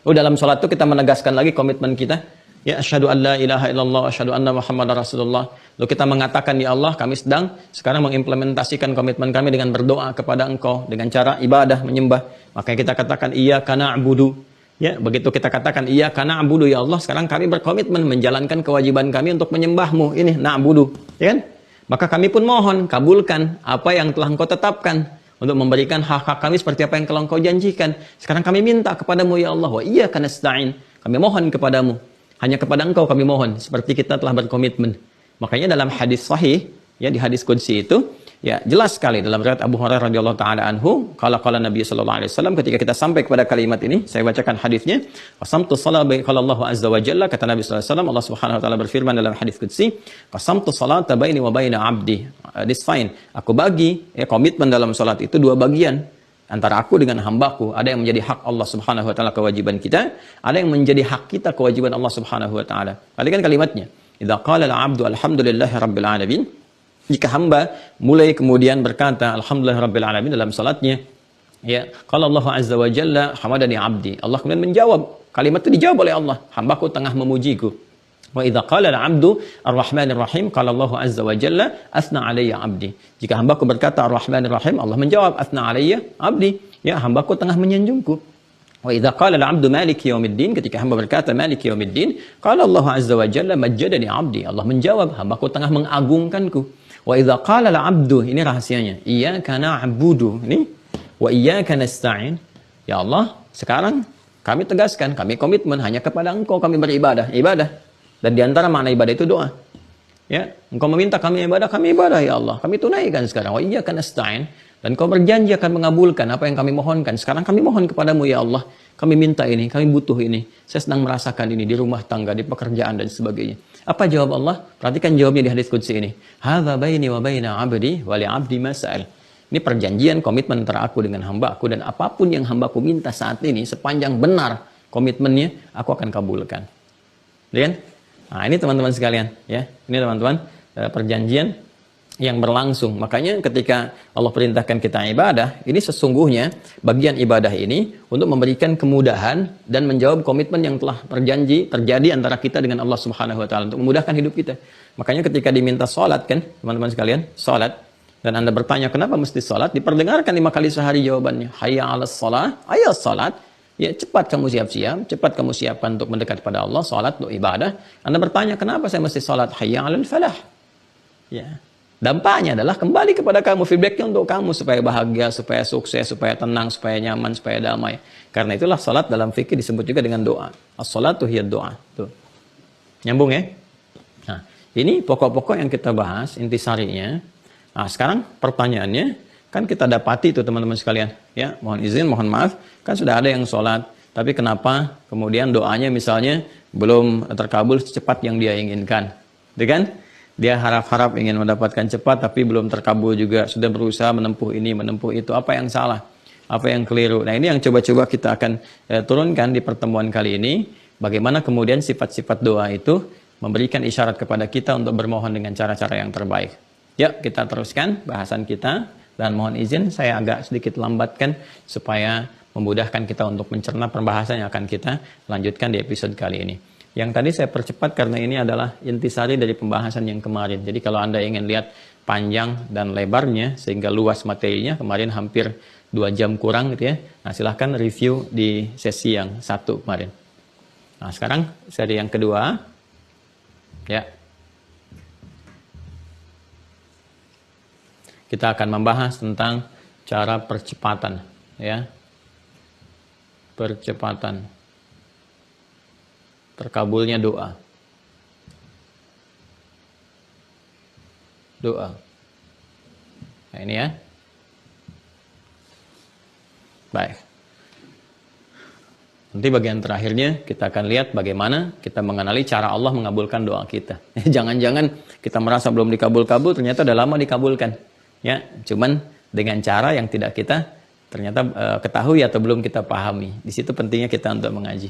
Oh, dalam sholat itu kita menegaskan lagi komitmen kita. Ya, asyhadu an la ilaha illallah, asyhadu anna muhammadar rasulullah. Lalu kita mengatakan, ya Allah, kami sedang sekarang mengimplementasikan komitmen kami dengan berdoa kepada Engkau, dengan cara ibadah, menyembah. Makanya kita katakan, iyyaka na'budu. Ya, begitu kita katakan, iyyaka na'budu, ya Allah, sekarang kami berkomitmen menjalankan kewajiban kami untuk menyembahmu. Ini, na'budu. Ya kan? Maka kami pun mohon, kabulkan apa yang telah Engkau tetapkan untuk memberikan hak-hak kami seperti apa yang telah Engkau janjikan. Sekarang kami minta kepadamu, ya Allah, wa iyyaka nasta'in. Kami mohon kepadamu. Hanya kepada Engkau kami mohon, seperti kita telah berkomitmen. Makanya dalam hadis sahih, ya di hadis qudsi itu, ya jelas sekali dalam riwayat Abu Hurairah radhiyallahu taala anhu, qala Nabi sallallahu alaihi wasallam, ketika kita sampai kepada kalimat ini, saya bacakan hadisnya. Qasamtu shalah qala Allah azza wa jalla, kata Nabi sallallahu alaihi wasallam, Allah Subhanahu wa taala berfirman dalam hadis qudsi, qasamtu salata baini wa baina 'abdi. This fine. Aku bagi komitmen dalam salat itu dua bagian. Antara aku dengan hambaku, ada yang menjadi hak Allah Subhanahu wa taala kewajiban kita, ada yang menjadi hak kita kewajiban Allah Subhanahu wa taala. Perhatikan kalimatnya. Idza qala al-'abdu alhamdulillahi rabbil alamin. Jika hamba mulai kemudian berkata alhamdulillahi rabbil alamin dalam salatnya, ya, qala Allah azza wa jalla hamadani 'abdi. Allah kemudian menjawab, kalimat itu dijawab oleh Allah, hambaku tengah memujiku. Wa idza qala al-'abdu ar-rahmanir rahim, qala Allah azza wa jalla athna 'alayya 'abdi. Jika hambaku berkata ar-rahmanir rahim, Allah menjawab athna 'alayya 'abdi, ya, hambaku tengah menyanjungku. Wa idza qala al-'abdu maliki yaumiddin, ketika hamba berkata maliki yaumiddin, qala Allah azza wa jalla majjadani 'abdi. Allah menjawab, hambaku tengah mengagungkanku. Wa idza qala al-'abdu, ini rahasianya, iyyaka na'budu, ini wa iyyaka nasta'in. Ya Allah, sekarang kami tegaskan, kami komitmen hanya kepada Engkau kami beribadah, ibadah. Dan diantara makna ibadah itu doa. Ya, Engkau meminta kami ibadah ya Allah. Kami tunaikan sekarang. Wa iyyaka nasta'in. Dan Engkau berjanji akan mengabulkan apa yang kami mohonkan. Sekarang kami mohon kepadamu ya Allah. Kami minta ini, kami butuh ini. Saya sedang merasakan ini di rumah tangga, di pekerjaan dan sebagainya. Apa jawab Allah? Perhatikan jawabnya di hadis qudsi ini. Hadza baini wa baina 'abdi wa li 'abdi ma sa'al. Ini perjanjian komitmen antara aku dengan hamba aku, dan apapun yang hambaku minta saat ini, sepanjang benar komitmennya, aku akan kabulkan. Ya kan? Nah, ini teman-teman sekalian, ya. Ini teman-teman perjanjian yang berlangsung. Makanya ketika Allah perintahkan kita ibadah, ini sesungguhnya bagian ibadah ini untuk memberikan kemudahan dan menjawab komitmen yang telah terjadi antara kita dengan Allah Subhanahu wa taala untuk memudahkan hidup kita. Makanya ketika diminta salat kan, teman-teman sekalian, salat, dan Anda bertanya kenapa mesti salat, diperdengarkan 5 kali sehari jawabannya. Hayya 'alas shalah, ayo salat. Ya, cepat kamu siap-siap, cepat kamu siapkan untuk mendekat pada Allah, salat untuk ibadah. Anda bertanya, kenapa saya mesti salat? Hayya 'alal falah. Ya. Dampaknya adalah kembali kepada kamu, feedbacknya untuk kamu supaya bahagia, supaya sukses, supaya tenang, supaya nyaman, supaya damai. Karena itulah salat dalam fikih disebut juga dengan doa. As-salatu hiya doa. Tuh. Nyambung ya? Nah, ini pokok-pokok yang kita bahas, intisarinya. Nah, sekarang pertanyaannya, kan kita dapati itu teman-teman sekalian, ya, mohon izin, mohon maaf, kan sudah ada yang sholat, tapi kenapa kemudian doanya misalnya belum terkabul secepat yang dia inginkan, gitu kan? Dia harap-harap ingin mendapatkan cepat, tapi belum terkabul juga, sudah berusaha menempuh ini, menempuh itu, apa yang salah? apa yang keliru. Nah, ini yang coba-coba kita akan turunkan di pertemuan kali ini. Bagaimana kemudian sifat-sifat doa itu memberikan isyarat kepada kita untuk bermohon dengan cara-cara yang terbaik. Ya, kita teruskan bahasan kita. Dan mohon izin saya agak sedikit lambatkan supaya memudahkan kita untuk mencerna pembahasan yang akan kita lanjutkan di episode kali ini. Yang tadi saya percepat karena ini adalah intisari dari pembahasan yang kemarin. Jadi kalau Anda ingin lihat panjang dan lebarnya sehingga luas materinya, kemarin hampir 2 jam kurang gitu ya. Nah, silahkan review di sesi yang 1 kemarin. Nah, sekarang seri yang kedua. Ya. Kita akan membahas tentang cara percepatan, ya. Percepatan terkabulnya doa. Doa. Nah, ini ya. Baik. Nanti bagian terakhirnya kita akan lihat bagaimana kita mengenali cara Allah mengabulkan doa kita. Jangan-jangan kita merasa belum dikabul-kabul, ternyata udah lama dikabulkan. Ya, cuman dengan cara yang tidak kita ternyata ketahui atau belum kita pahami. Di situ pentingnya kita untuk mengaji.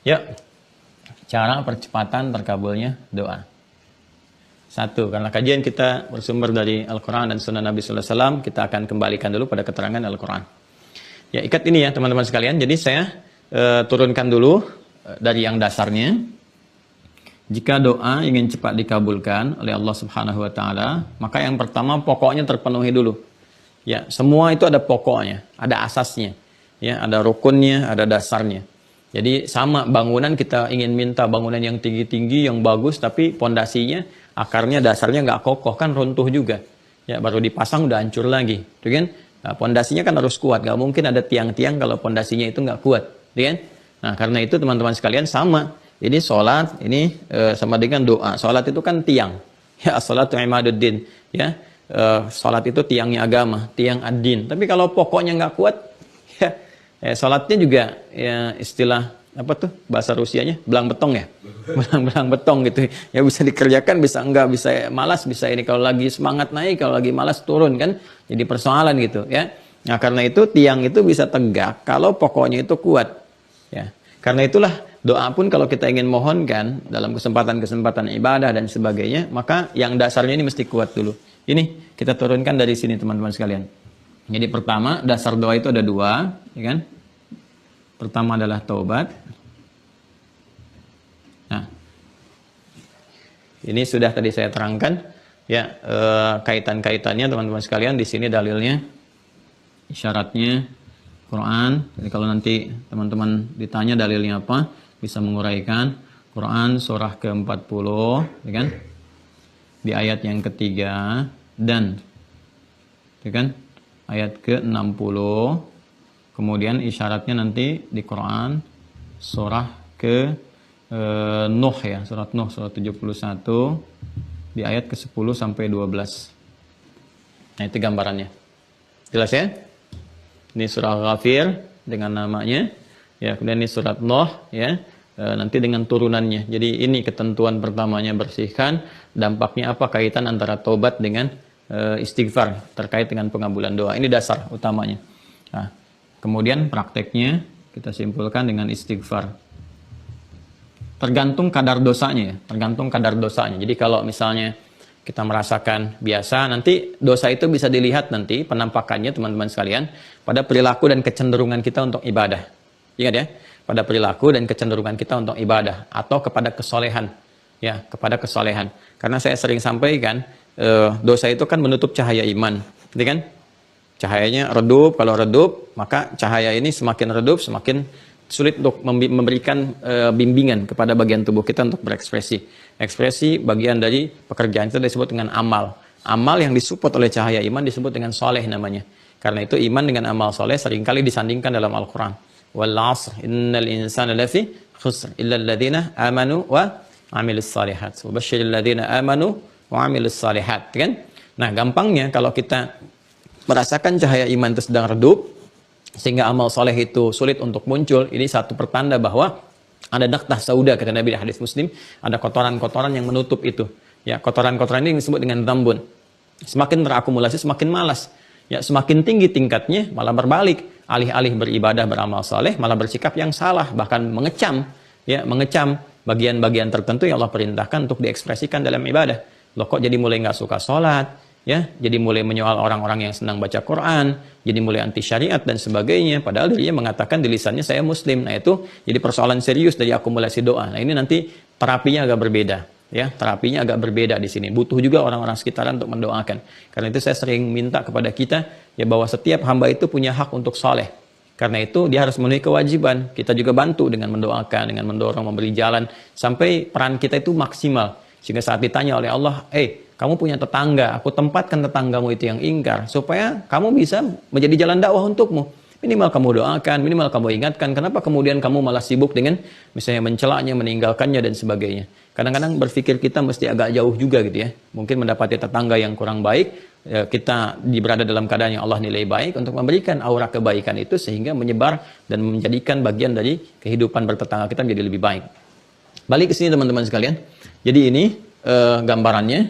Ya. Cara percepatan terkabulnya doa. 1, karena kajian kita bersumber dari Al-Quran dan Sunnah Nabi Sallallahu Alaihi Wasallam, kita akan kembalikan dulu pada keterangan Al-Quran. Ya, ikat ini ya teman-teman sekalian. Jadi saya turunkan dulu dari yang dasarnya. Jika doa ingin cepat dikabulkan oleh Allah Subhanahu Wa Taala, maka yang pertama pokoknya terpenuhi dulu. Ya, semua itu ada pokoknya, ada asasnya, ya, ada rukunnya, ada dasarnya. Jadi sama bangunan kita ingin minta bangunan yang tinggi-tinggi, yang bagus, tapi pondasinya, akarnya, dasarnya nggak kokoh, kan runtuh juga. Ya, baru dipasang udah hancur lagi, gitu kan? Nah, pondasinya kan harus kuat, nggak mungkin ada tiang-tiang kalau pondasinya itu nggak kuat, gitu kan? Nah, karena itu teman-teman sekalian sama. Ini sholat, ini sama dengan doa. Sholat itu kan tiang, ya, as-sholatu imaduddin, ya. Sholat itu tiangnya agama, tiang ad-din. Tapi kalau pokoknya nggak kuat, ya. Sholatnya juga ya istilah apa tuh bahasa Rusianya belang betong ya, belang betong gitu ya, bisa dikerjakan bisa enggak, bisa malas, bisa ini kalau lagi semangat naik, kalau lagi malas turun kan, jadi persoalan gitu ya. Nah, karena itu tiang itu bisa tegak kalau pokoknya itu kuat ya. Karena itulah doa pun kalau kita ingin mohonkan dalam kesempatan-kesempatan ibadah dan sebagainya, maka yang dasarnya ini mesti kuat dulu. Ini kita turunkan dari sini teman-teman sekalian. Jadi pertama, dasar doa itu ada 2, ya kan? Pertama adalah taubat. Nah, ini sudah tadi saya terangkan, ya, kaitan-kaitannya teman-teman sekalian. Di sini dalilnya, isyaratnya Quran. Jadi kalau nanti teman-teman ditanya dalilnya apa, bisa menguraikan. Quran surah ke-40, ya kan? Di ayat yang ketiga dan, ya kan? Ayat ke-60, kemudian isyaratnya nanti di Quran surah ke Nuh ya, surat Nuh surat 71 di ayat ke-10 sampai 12. Nah, itu gambarannya. Jelas ya? Ini surah Ghafir dengan namanya, ya, kemudian ini surat Nuh ya, nanti dengan turunannya. Jadi ini ketentuan pertamanya bersihkan, dampaknya apa, kaitan antara taubat dengan istighfar terkait dengan pengabulan doa. Ini dasar utamanya. Nah, kemudian prakteknya kita simpulkan dengan istighfar. Tergantung kadar dosanya ya, tergantung kadar dosanya. Jadi kalau misalnya kita merasakan biasa, nanti dosa itu bisa dilihat nanti penampakannya teman-teman sekalian pada perilaku dan kecenderungan kita untuk ibadah. Ingat ya, pada perilaku dan kecenderungan kita untuk ibadah atau kepada kesolehan. Ya, kepada kesolehan. Karena saya sering sampaikan, dosa itu kan menutup cahaya iman, gitu kan? Cahayanya redup, kalau redup maka cahaya ini semakin redup, semakin sulit untuk memberikan bimbingan kepada bagian tubuh kita untuk berekspresi. Ekspresi bagian dari pekerjaan itu disebut dengan amal. Amal yang disupport oleh cahaya iman disebut dengan soleh namanya. Karena itu iman dengan amal soleh seringkali disandingkan dalam Al-Quran. Wal 'asr innal insana lafi khusr illa alladziina amanu wa 'amilus shalihat. Wa basyiril ladziina amanu wa 'amilus shalihat, kan? Nah, gampangnya kalau kita merasakan cahaya iman itu sedang redup sehingga amal soleh itu sulit untuk muncul, ini satu pertanda bahwa ada naktah sauda, kata Nabi di hadis Muslim, ada kotoran-kotoran yang menutup itu. Ya, kotoran-kotoran ini disebut dengan dzambun. Semakin terakumulasi semakin malas. Ya, semakin tinggi tingkatnya malah berbalik, alih-alih beribadah beramal saleh malah bersikap yang salah, bahkan mengecam, ya, mengecam bagian-bagian tertentu yang Allah perintahkan untuk diekspresikan dalam ibadah. Loh, kok jadi mulai nggak suka sholat, ya, jadi mulai menyoal orang-orang yang senang baca Quran, jadi mulai anti syariat dan sebagainya, padahal dia mengatakan di lisannya saya muslim. Nah, itu jadi persoalan serius dari akumulasi doa. Nah, ini nanti terapinya agak berbeda, ya, terapinya agak berbeda di sini. Butuh juga orang-orang sekitaran untuk mendoakan. Karena itu saya sering minta kepada kita, ya, bahwa setiap hamba itu punya hak untuk soleh. Karena itu dia harus memenuhi kewajiban. Kita juga bantu dengan mendoakan, dengan mendorong, memberi jalan sampai peran kita itu maksimal. Sehingga saat ditanya oleh Allah, kamu punya tetangga, aku tempatkan tetanggamu itu yang ingkar, supaya kamu bisa menjadi jalan dakwah untukmu. Minimal kamu doakan, minimal kamu ingatkan. Kenapa kemudian kamu malah sibuk dengan misalnya mencelanya, meninggalkannya, dan sebagainya. Kadang-kadang berpikir kita mesti agak jauh juga gitu ya. Mungkin mendapati tetangga yang kurang baik, kita berada dalam keadaan yang Allah nilai baik untuk memberikan aura kebaikan itu sehingga menyebar dan menjadikan bagian dari kehidupan bertetangga kita menjadi lebih baik. Balik ke sini teman-teman sekalian. Jadi ini gambarannya,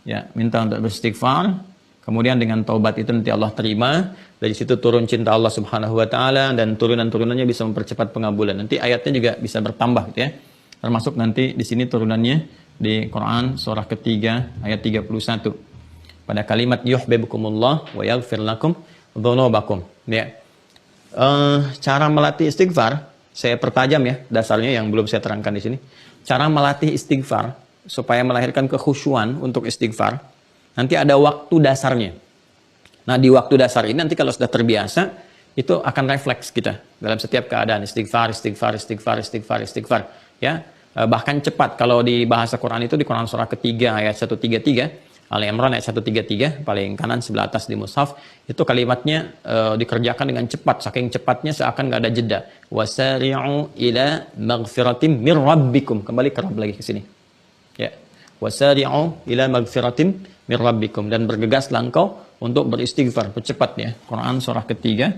ya, minta untuk beristighfar, kemudian dengan taubat itu nanti Allah terima, dari situ turun cinta Allah Subhanahu wa taala dan turunan-turunannya bisa mempercepat pengabulan. Nanti ayatnya juga bisa bertambah gitu ya. Termasuk nanti di sini turunannya di Quran surah ketiga ayat 31. Pada kalimat yuhibbukumullah wa yaghfir lakum dzunubakum, ya. Cara melatih istighfar saya pertajam ya, dasarnya yang belum saya terangkan di sini. Cara melatih istighfar supaya melahirkan kekhusyuan untuk istighfar, nanti ada waktu dasarnya. Nah, di waktu dasar ini nanti kalau sudah terbiasa, itu akan refleks kita dalam setiap keadaan. Istighfar, istighfar, istighfar, istighfar, istighfar. Ya, bahkan cepat. Kalau di bahasa Quran itu di Quran surah ketiga ayat 133, Ali Imran ayat 133, paling kanan sebelah atas di mushaf, itu kalimatnya dikerjakan dengan cepat, saking cepatnya seakan nggak ada jeda. Wasari'u ila maghfiratim mir rabbikum. Kembali ke Rabb lagi ke sini. Ya. Wasari'u ila maghfiratim mir rabbikum, dan bergegaslah engkau untuk beristighfar, percepat ya. Quran surah ketiga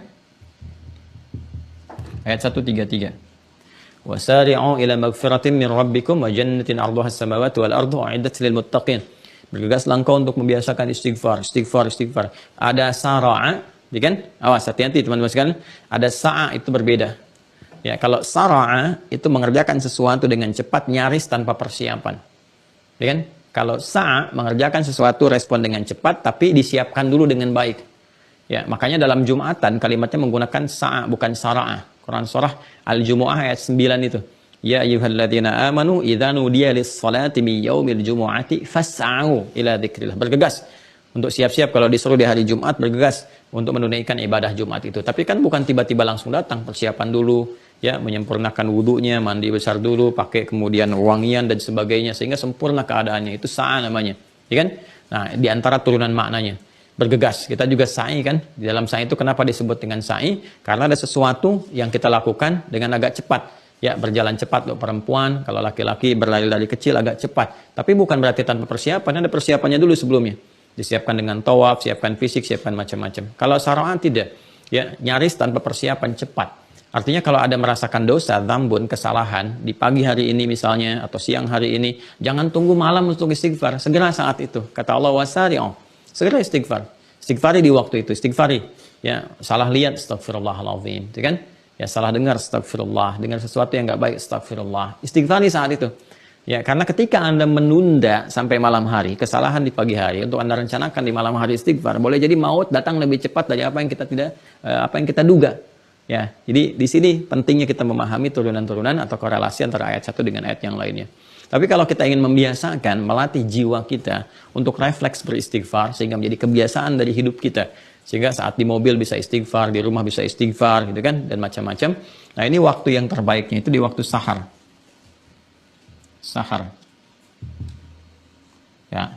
ayat 133. Wasari'u ila maghfiratim mir rabbikum wa jannatin 'arduha as-samawati wal ardu u'iddat lil muttaqin. Bergegaslah engkau untuk membiasakan istighfar, istighfar, istighfar. Ada sara'a, ya kan? Awas, hati-hati teman-teman sekalian. Ada sa'a itu berbeda. Ya, kalau sara'a itu mengerjakan sesuatu dengan cepat, nyaris tanpa persiapan. Ya kan? Kalau sa'a mengerjakan sesuatu respon dengan cepat, tapi disiapkan dulu dengan baik. Ya, makanya dalam Jumatan kalimatnya menggunakan sa'a, bukan sara'a. Quran surah Al-Jumu'ah ayat 9 itu. Ya ayyuhalladzina amanu idza nudiya lis-salati min yaumil jumu'ati fas'au ila dzikrillah. Bergegas untuk siap-siap kalau disuruh di hari Jumat, bergegas untuk menunaikan ibadah Jumat itu. Tapi kan bukan tiba-tiba langsung datang, persiapan dulu, ya, menyempurnakan wudunya, mandi besar dulu, pakai kemudian wangian dan sebagainya sehingga sempurna keadaannya. Itu sa'a namanya, ya kan? Nah, di antara turunan maknanya bergegas. Kita juga sa'i kan? Di dalam sa'i itu kenapa disebut dengan sa'i? Karena ada sesuatu yang kita lakukan dengan agak cepat. Ya, berjalan cepat untuk perempuan, kalau laki-laki berlari dari kecil agak cepat. Tapi bukan berarti tanpa persiapan, ada persiapannya dulu sebelumnya. Disiapkan dengan tawaf, siapkan fisik, siapkan macam-macam. Kalau sara'an tidak, ya, nyaris tanpa persiapan cepat. Artinya kalau ada merasakan dosa, dzambun, kesalahan di pagi hari ini misalnya atau siang hari ini, jangan tunggu malam untuk istighfar, segera saat itu. Kata Allah wasari'u, segera istighfar. Istighfari di waktu itu, istighfari. Ya, salah lihat, astagfirullahaladzim, ya kan? Ya, salah dengar, astagfirullah. Dengar sesuatu yang nggak baik, astagfirullah. Istighfari saat itu. Ya, karena ketika Anda menunda sampai malam hari, kesalahan di pagi hari, untuk Anda rencanakan di malam hari istighfar, boleh jadi maut datang lebih cepat dari apa yang kita duga. Ya, jadi di sini pentingnya kita memahami turunan-turunan atau korelasi antara ayat satu dengan ayat yang lainnya. Tapi kalau kita ingin membiasakan, melatih jiwa kita untuk refleks beristighfar, sehingga menjadi kebiasaan dari hidup kita, sehingga saat di mobil bisa istighfar, di rumah bisa istighfar, gitu kan, dan macam-macam. Nah, ini waktu yang terbaiknya itu di waktu sahar. Sahar. Ya.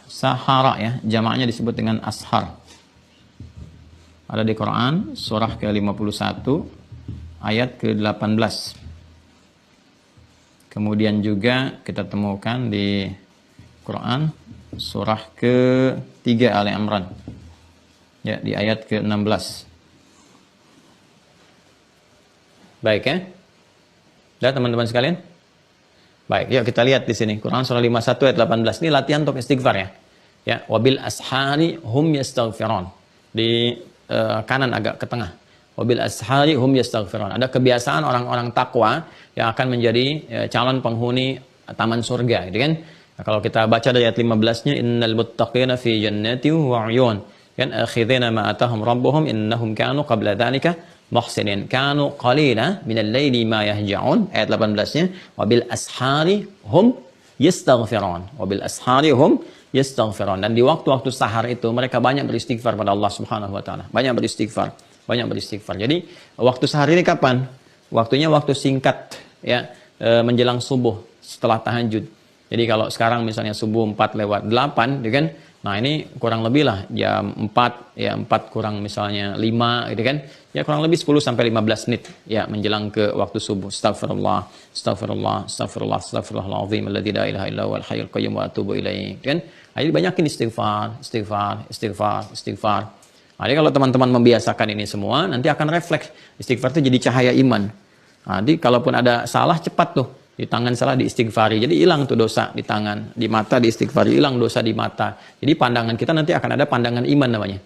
Sahara ya, jamaknya disebut dengan ashar. Ada di Quran surah ke-51 ayat ke-18. Kemudian juga kita temukan di Quran surah ke-3 Ali Imran. Ya, di ayat ke-16. Baik ya? Sudah teman-teman sekalian? Baik, yuk kita lihat di sini. Quran surah 51 ayat 18. Ini latihan untuk istighfar ya. Ya, wabil ashari hum yastaghfirun. Di kanan agak ke tengah. Wabil ashari hum yastaghfirun. Ada kebiasaan orang-orang takwa yang akan menjadi calon penghuni taman surga, gitu kan? Nah, kalau kita baca dari ayat 15-nya, innal muttaqina fi jannati wa 'uyun. Kan akhidina ma atahum rabbuhum innahum kanu qabla dzalika muhsinin. Kanu qalila minal laili ma yahja'un. Ayat 18-nya, wabil ashari hum yastaghfirun. Wabil ashari hum yastaghfirun. Dan di waktu-waktu sahar itu mereka banyak beristighfar pada Allah Subhanahu wa taala. Banyak beristighfar. Jadi waktu sahar ini kapan? Waktunya waktu singkat, ya, menjelang subuh setelah tahajud. Jadi kalau sekarang misalnya subuh 4:08, gitu kan? Nah, ini kurang lebih lah jam 4, ya 4 kurang misalnya 5, gitu kan? Ya kurang lebih 10 sampai 15 menit ya menjelang ke waktu subuh. Astagfirullah, astagfirullah, astagfirullah, astagfirullahalazim alladzi la ilaha illa huwal hayyul qayyum wa atubu ilaih. Kan? Jadi banyakin istighfar. Nah, jadi kalau teman-teman membiasakan ini semua, nanti akan refleks. Istighfar itu jadi cahaya iman. Nah, jadi kalaupun ada salah, cepat tuh. Di tangan salah diistighfari. Jadi hilang tuh dosa di tangan. Di mata diistighfari, hilang dosa di mata. Jadi pandangan kita nanti akan ada pandangan iman namanya.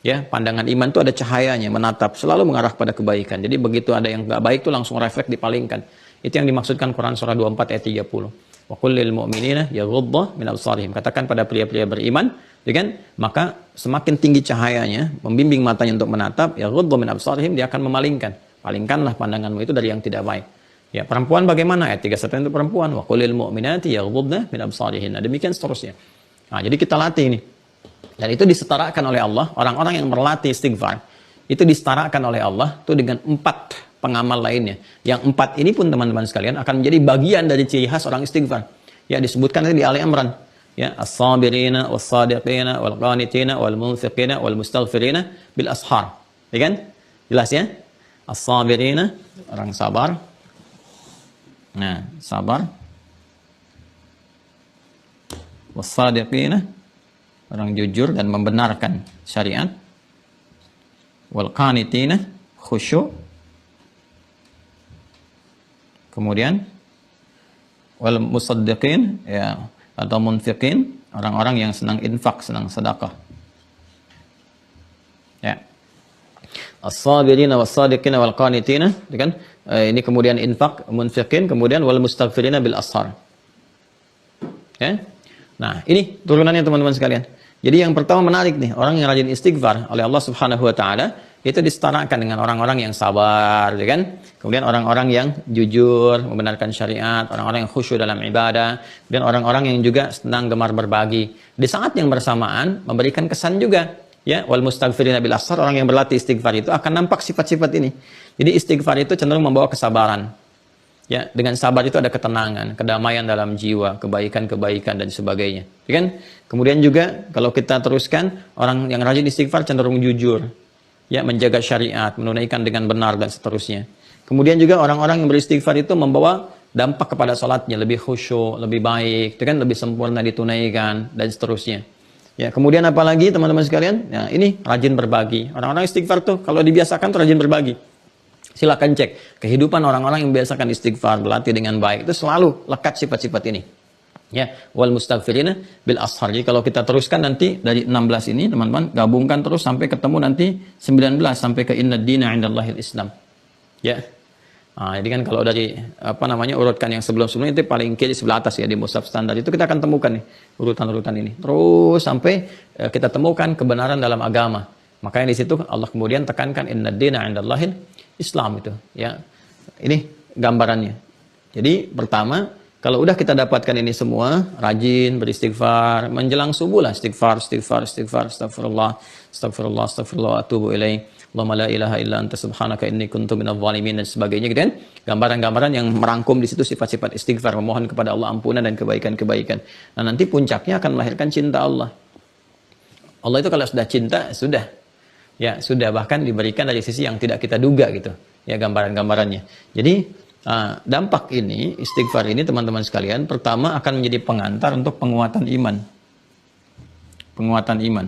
Ya, pandangan iman itu ada cahayanya, menatap, selalu mengarah pada kebaikan. Jadi begitu ada yang nggak baik tuh langsung refleks dipalingkan. Itu yang dimaksudkan Quran surah 24 ayat 30. Wa qul lil mu'minina yaghuddu min absarihim. Katakan pada pria-pria beriman, ya kan? Maka semakin tinggi cahayanya, membimbing matanya untuk menatap, yaghuddu min absarihim, dia akan memalingkan. Palingkanlah pandanganmu itu dari yang tidak baik. Ya, perempuan bagaimana? Ayat 31 untuk perempuan. Wa qul lil mu'minati yaghuddna min absarihin. Nah, demikian seterusnya. Nah, jadi kita latih ini. Dan itu disetarakan oleh Allah, orang-orang yang berlatih istighfar, itu disetarakan oleh Allah itu dengan 4 pengamal lainnya. Yang 4 ini pun teman-teman sekalian akan menjadi bagian dari ciri khas orang istighfar. Ya, disebutkan di Ali Imran. Ya, as-sabirina was-sadiqina wal-qanitina wal-munfiqina wal-mustaghfirina bil ashar. Ya kan? Jelas ya? As-sabirina, orang sabar. Nah, sabar. Was-sadiqina, orang jujur dan membenarkan syariat. Wal-qanitina, khusyuk. Kemudian wal musaddiqin, ya, atau munfiqin, orang-orang yang senang infak, senang sedekah. Ya. As-sabirina was-sadiqina wal qanitina, kan? Ini kemudian infak, munfiqin, kemudian wal mustaghfirina bil ashar. Ya. Nah, ini turunannya teman-teman sekalian. Jadi yang pertama menarik nih, orang yang rajin istighfar oleh Allah Subhanahu wa taala itu disetarakan dengan orang-orang yang sabar, ya kan? Kemudian orang-orang yang jujur, membenarkan syariat, orang-orang yang khusyuk dalam ibadah, dan orang-orang yang juga senang gemar berbagi. Di saat yang bersamaan memberikan kesan juga, ya, wal mustaghfirina bil ashar, orang yang berlatih istighfar itu akan nampak sifat-sifat ini. Jadi istighfar itu cenderung membawa kesabaran. Ya, dengan sabar itu ada ketenangan, kedamaian dalam jiwa, kebaikan-kebaikan dan sebagainya. Ya kan? Kemudian juga kalau kita teruskan, orang yang rajin istighfar cenderung jujur. Ya, menjaga syariat, menunaikan dengan benar dan seterusnya. Kemudian juga orang-orang yang beristighfar itu membawa dampak kepada salatnya, lebih khusyuk, lebih baik, itu kan, lebih sempurna ditunaikan dan seterusnya. Ya, kemudian apalagi teman-teman sekalian? Nah, ini rajin berbagi. Orang-orang istighfar tuh kalau dibiasakan tuh rajin berbagi. Silakan cek kehidupan orang-orang yang biasakan istighfar, berlatih dengan baik, itu selalu lekat sifat-sifat ini. Ya, wal mustaghfirina bil ashar. Jadi kalau kita teruskan nanti dari 16 ini, teman-teman, gabungkan terus sampai ketemu nanti 19 sampai ke innad dina 'indallahil Islam. Ya. Nah, jadi kan kalau dari urutkan yang sebelum-sebelumnya itu paling kiri sebelah atas ya di mushaf standar. Itu kita akan temukan nih urutan-urutan ini. Terus sampai kita temukan kebenaran dalam agama. Makanya di situ Allah kemudian tekankan innad dina 'indallahil Islam itu, ya. Ini gambarannya. Jadi pertama, kalau udah kita dapatkan ini semua, rajin beristighfar, menjelang subuh lah istighfar, astagfirullah, atubu ilaih, Allahumma la ilaha illa anta subhanaka inni kuntu minadh dhalimin dan sebagainya, gitu kan. Gambaran-gambaran yang merangkum di situ sifat-sifat istighfar, memohon kepada Allah ampunan dan kebaikan-kebaikan. Nah, nanti puncaknya akan melahirkan cinta Allah. Allah itu kalau sudah cinta, sudah. Ya, sudah bahkan diberikan dari sisi yang tidak kita duga gitu. Ya, gambaran-gambarannya. Jadi, dampak ini, istighfar ini teman-teman sekalian, pertama akan menjadi pengantar untuk penguatan iman. Penguatan iman.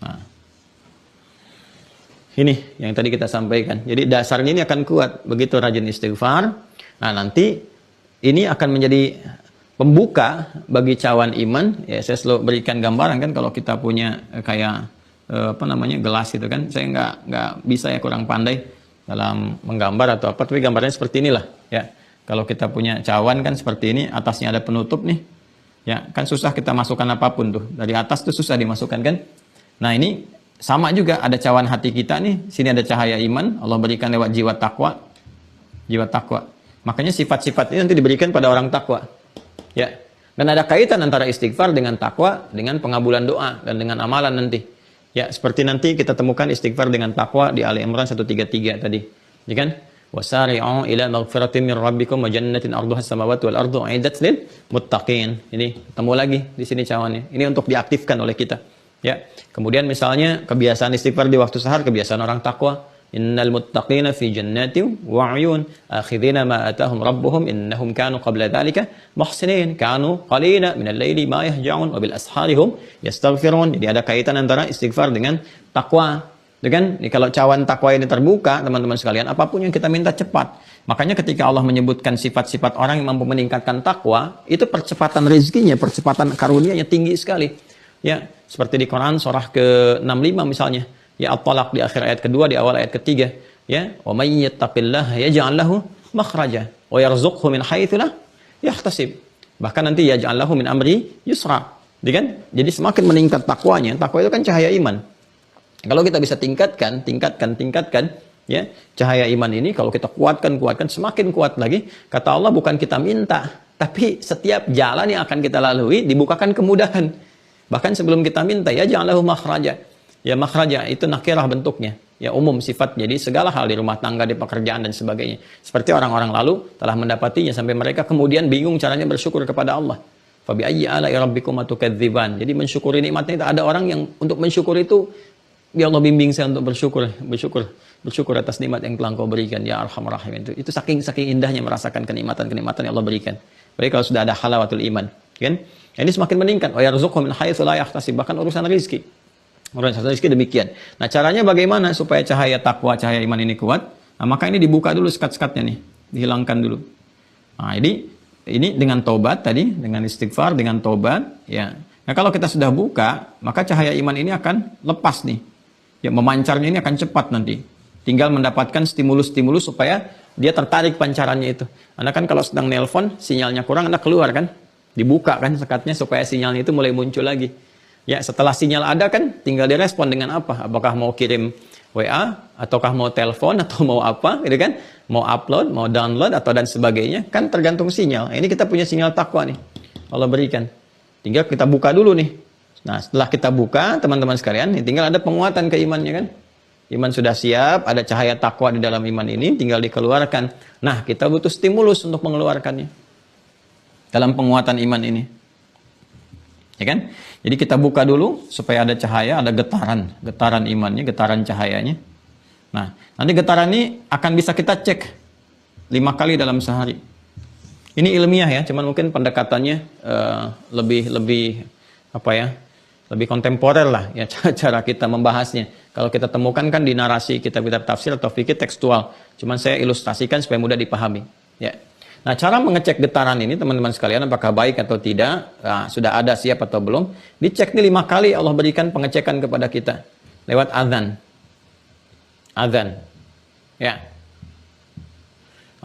Nah, ini yang tadi kita sampaikan. Jadi dasarnya ini akan kuat. Begitu rajin istighfar, nah nanti ini akan menjadi pembuka bagi cawan iman, ya saya selalu berikan gambaran kan kalau kita punya kayak gelas itu kan, saya nggak bisa ya, kurang pandai dalam menggambar atau apa, tapi gambarnya seperti inilah ya. Kalau kita punya cawan kan seperti ini, atasnya ada penutup nih, ya kan susah kita masukkan apapun tuh, dari atas tuh susah dimasukkan kan. Nah ini sama juga, ada cawan hati kita nih, sini ada cahaya iman, Allah berikan lewat jiwa takwa, makanya sifat-sifat ini nanti diberikan pada orang takwa, ya. Dan ada kaitan antara istighfar dengan takwa, dengan pengabulan doa dan dengan amalan nanti. Ya, seperti nanti kita temukan istighfar dengan takwa di Ali Imran 133 tadi. Ya kan? Wasari'u ila maghfiratin min rabbikum wa jannatin 'arduha as-samawati wal ardu 'iddat lil muttaqin. Ini ketemu lagi di sini cawannya. Ini untuk diaktifkan oleh kita. Ya. Kemudian misalnya kebiasaan istighfar di waktu sahar, kebiasaan orang takwa. Innal muttaqina fi jannatin wa 'uyun akhidhina ma atahum rabbuhum innahum kanu qabla dhalika muhsinin kanu qalina minal laili ma yahja'un wa bil asharihum yastaghfirun. Jadi ada kaitan antara istighfar dengan takwa. Kan? Kalau cawan takwa ini terbuka, teman-teman sekalian, apapun yang kita minta cepat. Makanya ketika Allah menyebutkan sifat-sifat orang yang mampu meningkatkan takwa, itu percepatan rezekinya, percepatan karunia-Nya tinggi sekali. Ya, seperti di Quran surah ke-65 misalnya. Ya, At-Talaq di akhir ayat kedua, di awal ayat ketiga. Ya, wa may yattaqillaha yaj'al lahu makhraja wa yarzuqhu min haitsu la yahtasib. Bahkan nanti yaj'al lahu min amri yusra. Jadi semakin meningkat takwanya, takwa itu kan cahaya iman. Kalau kita bisa tingkatkan, ya, cahaya iman ini kalau kita kuatkan, semakin kuat lagi. Kata Allah bukan kita minta, tapi setiap jalan yang akan kita lalui dibukakan kemudahan. Bahkan sebelum kita minta, ya ja'alahu makhraja. Ya, makhraja itu nakirah bentuknya, ya umum sifat. Jadi segala hal di rumah tangga, di pekerjaan dan sebagainya. Seperti orang-orang lalu telah mendapatinya sampai mereka kemudian bingung caranya bersyukur kepada Allah. Fa bi ayyi ala'i rabbikuma tukadziban. Jadi mensyukuri nikmatnya itu, ada orang yang untuk mensyukur itu, ya Allah bimbing saya untuk bersyukur atas nikmat yang telah Engkau berikan, ya Arhamar Rahimin. Itu saking indahnya merasakan kenikmatan-kenikmatan yang Allah berikan. Baik kalau sudah ada halawatul iman, kan? Ini semakin meningkat. Wa yarzuqhu min haitsu la yahtasib, bahkan urusan rezeki. Urusan rezeki demikian. Nah, caranya bagaimana supaya cahaya takwa, cahaya iman ini kuat? Nah, maka ini dibuka dulu sekat-sekatnya nih, dihilangkan dulu. Nah, ini dengan tobat tadi, dengan istighfar, dengan tobat, ya. Nah, kalau kita sudah buka, maka cahaya iman ini akan lepas nih. Ya, memancarnya ini akan cepat nanti. Tinggal mendapatkan stimulus-stimulus supaya dia tertarik pancarannya itu. Anda kan kalau sedang nelpon, sinyalnya kurang, Anda keluar kan? Dibuka kan sekatnya supaya sinyalnya itu mulai muncul lagi. Ya, setelah sinyal ada kan, tinggal direspon dengan apa? Apakah mau kirim WA, ataukah mau telepon, atau mau apa, gitu kan? Mau upload, mau download, atau dan sebagainya. Kan tergantung sinyal. Ini kita punya sinyal takwa nih. Allah berikan. Tinggal kita buka dulu nih. Nah, setelah kita buka, teman-teman sekalian, tinggal ada penguatan keimannya kan. Iman sudah siap, ada cahaya takwa di dalam iman ini, tinggal dikeluarkan. Nah, kita butuh stimulus untuk mengeluarkannya. Dalam penguatan iman ini. Ya kan? Jadi kita buka dulu, supaya ada cahaya, ada getaran imannya, getaran cahayanya. Nah, nanti getaran ini akan bisa kita cek 5 kali dalam sehari. Ini ilmiah ya, cuman mungkin pendekatannya lebih kontemporer lah ya cara kita membahasnya. Kalau kita temukan kan di narasi kitab-kitab tafsir atau fikih tekstual. Cuman saya ilustrasikan supaya mudah dipahami. Ya. Nah, cara mengecek getaran ini teman-teman sekalian apakah baik atau tidak, sudah ada siap atau belum, dicek nih 5 kali Allah berikan pengecekan kepada kita lewat azan. Azan. Ya.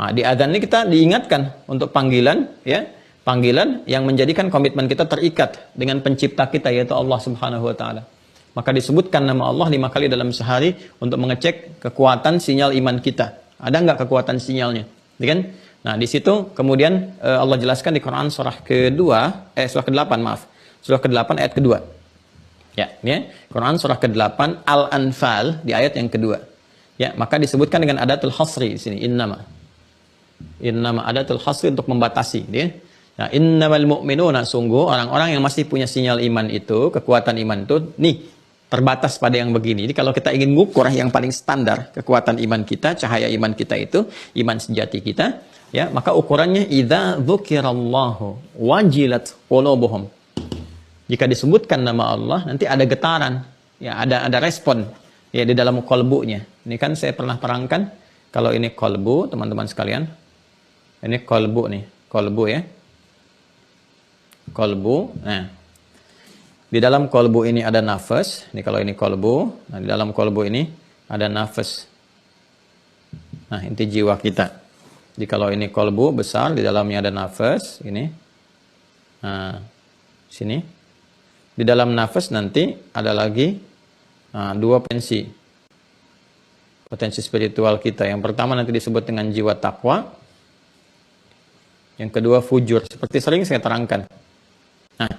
Nah, di azan ini kita diingatkan untuk panggilan, ya, panggilan yang menjadikan komitmen kita terikat dengan pencipta kita yaitu Allah Subhanahu wa taala. Maka disebutkan nama Allah 5 kali dalam sehari untuk mengecek kekuatan sinyal iman kita. Ada nggak kekuatan sinyalnya? Kan? Nah, di situ kemudian Allah jelaskan di Quran surah ke-8, surah ke-8 ayat kedua. Ya, Quran surah ke-8 Al-Anfal di ayat yang kedua. Ya, maka disebutkan dengan adatul hasri di sini, innama adatul hasri untuk membatasi, ya. Nah, innamal mu'minuna, sungguh orang-orang yang masih punya sinyal iman itu, kekuatan iman itu, nih, terbatas pada yang begini. Jadi kalau kita ingin ngukur yang paling standar kekuatan iman kita, cahaya iman kita itu, iman sejati kita, ya, maka ukurannya idza dzukirallahu wajilat qulubuhum. Jika disebutkan nama Allah, nanti ada getaran, ya, ada respon, ya, di dalam kolbunya. Ini kan saya pernah terangkan, kalau ini kolbu, teman-teman sekalian, ini kolbu nih, kolbu ya. kolbu. Nah, di dalam kolbu ini ada nafas. Ini kalau ini kolbu. Nah, di dalam kolbu ini ada nafas. Nah, inti jiwa kita. Jadi kalau ini kolbu besar, di dalamnya ada nafas. Ini. Nah, sini. Di dalam nafas nanti ada lagi dua potensi spiritual kita. Yang pertama nanti disebut dengan jiwa takwa. Yang kedua fujur. Seperti sering saya terangkan. Nah,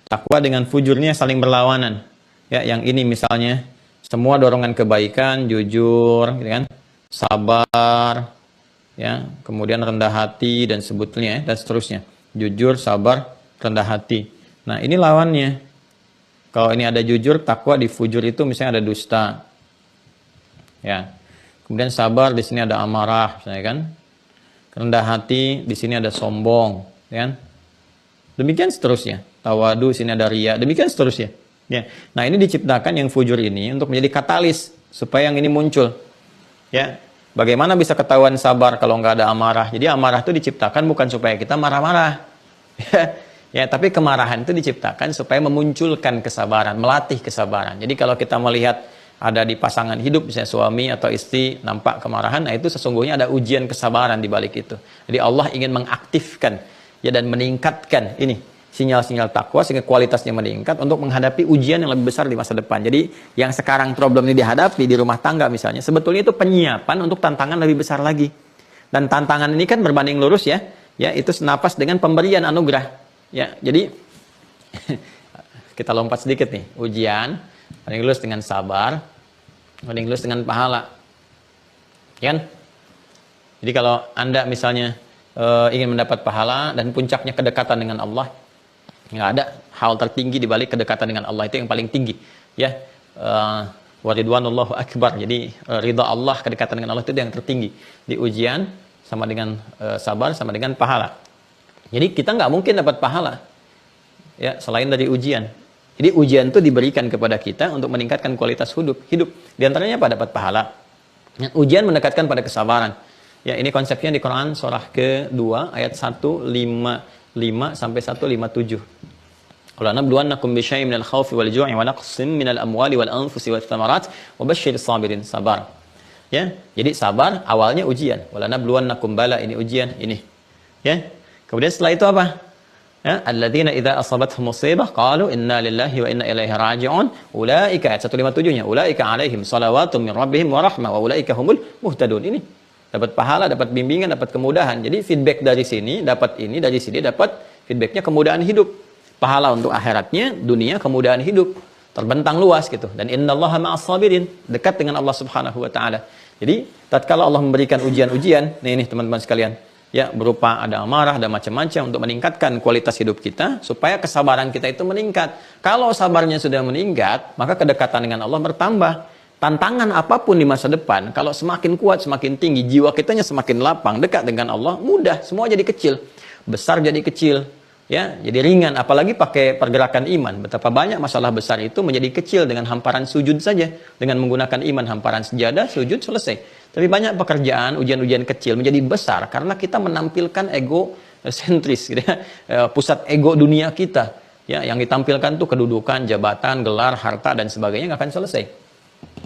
takwa dengan fujurnya saling berlawanan. Ya, yang ini misalnya semua dorongan kebaikan, jujur, gitu kan, sabar, ya, kemudian rendah hati dan sebetulnya dan seterusnya. Jujur, sabar, rendah hati. Nah, ini lawannya. Kalau ini ada jujur, takwa, di fujur itu misalnya ada dusta. Ya. Kemudian sabar, di sini ada amarah, misalnya kan. Rendah hati, di sini ada sombong, ya kan. Demikian seterusnya. Tawadu, sini ada riya, demikian seterusnya. Ya. Nah, ini diciptakan yang fujur ini untuk menjadi katalis supaya yang ini muncul. Ya. Bagaimana bisa ketahuan sabar kalau nggak ada amarah? Jadi amarah itu diciptakan bukan supaya kita marah-marah. Ya, tapi kemarahan itu diciptakan supaya memunculkan kesabaran, melatih kesabaran. Jadi kalau kita melihat ada di pasangan hidup, misalnya suami atau istri nampak kemarahan, nah itu sesungguhnya ada ujian kesabaran di balik itu. Jadi Allah ingin mengaktifkan ya dan meningkatkan ini sinyal-sinyal takwa sehingga kualitasnya meningkat untuk menghadapi ujian yang lebih besar di masa depan. Jadi yang sekarang problem ini dihadapi di rumah tangga misalnya, sebetulnya itu penyiapan untuk tantangan lebih besar lagi. Dan tantangan ini kan berbanding lurus ya, itu senapas dengan pemberian anugerah. Ya, jadi kita lompat sedikit nih, ujian paling lulus dengan sabar, paling lulus dengan pahala, ya kan? Jadi kalau Anda misalnya ingin mendapat pahala dan puncaknya kedekatan dengan Allah, nggak ada hal tertinggi di balik kedekatan dengan Allah, itu yang paling tinggi, ya. Waridwanullahu akbar. Jadi ridha Allah, kedekatan dengan Allah itu yang tertinggi. Di ujian sama dengan sabar sama dengan pahala. Jadi kita nggak mungkin dapat pahala ya selain dari ujian. Jadi ujian itu diberikan kepada kita untuk meningkatkan kualitas hidup. Di antaranya apa? Dapat pahala. Ya, ujian mendekatkan pada kesabaran. Ya, ini konsepnya di Quran surah ke-2 ayat 155 sampai 157. Qul nabluwannakum bisyai'in minal khaufi wal ju'i wa naqsin minal amwali wal anfusi wath thamarat wa basyyiris sabirin. Sabar. Ya, jadi sabar awalnya ujian. Wala nabluwannakum, bala, ini ujian ini. Ya. Kemudian setelah itu apa? Ya, alladzina idza asabatuhum musibah qalu inna lillahi wa inna ilaihi raji'un. Ulaika ayat 157-nya, ulaika alaihim salawatun min rabbihim wa rahmah wa ulaika humul muhtadun. Ini dapat pahala, dapat bimbingan, dapat kemudahan. Jadi feedback dari sini dapat ini, dari sini dapat feedbacknya kemudahan hidup. Pahala untuk akhiratnya, dunia kemudahan hidup. Terbentang luas gitu. Dan innallaha ma'as sabirin, dekat dengan Allah Subhanahu wa taala. Jadi tatkala Allah memberikan ujian-ujian, nih teman-teman sekalian, ya berupa ada amarah, ada macam-macam untuk meningkatkan kualitas hidup kita supaya kesabaran kita itu meningkat. Kalau sabarnya sudah meningkat, maka kedekatan dengan Allah bertambah. Tantangan apapun di masa depan, kalau semakin kuat, semakin tinggi, jiwa kitanya semakin lapang, dekat dengan Allah, mudah, semua jadi kecil. Besar jadi kecil, ya, jadi ringan, apalagi pakai pergerakan iman. Betapa banyak masalah besar itu menjadi kecil dengan hamparan sujud saja, dengan menggunakan iman, hamparan sejadah, sujud, selesai. Tapi banyak pekerjaan, ujian-ujian kecil menjadi besar karena kita menampilkan ego sentris, gitu ya. Pusat ego dunia kita, ya, yang ditampilkan tuh kedudukan, jabatan, gelar, harta dan sebagainya, nggak akan selesai.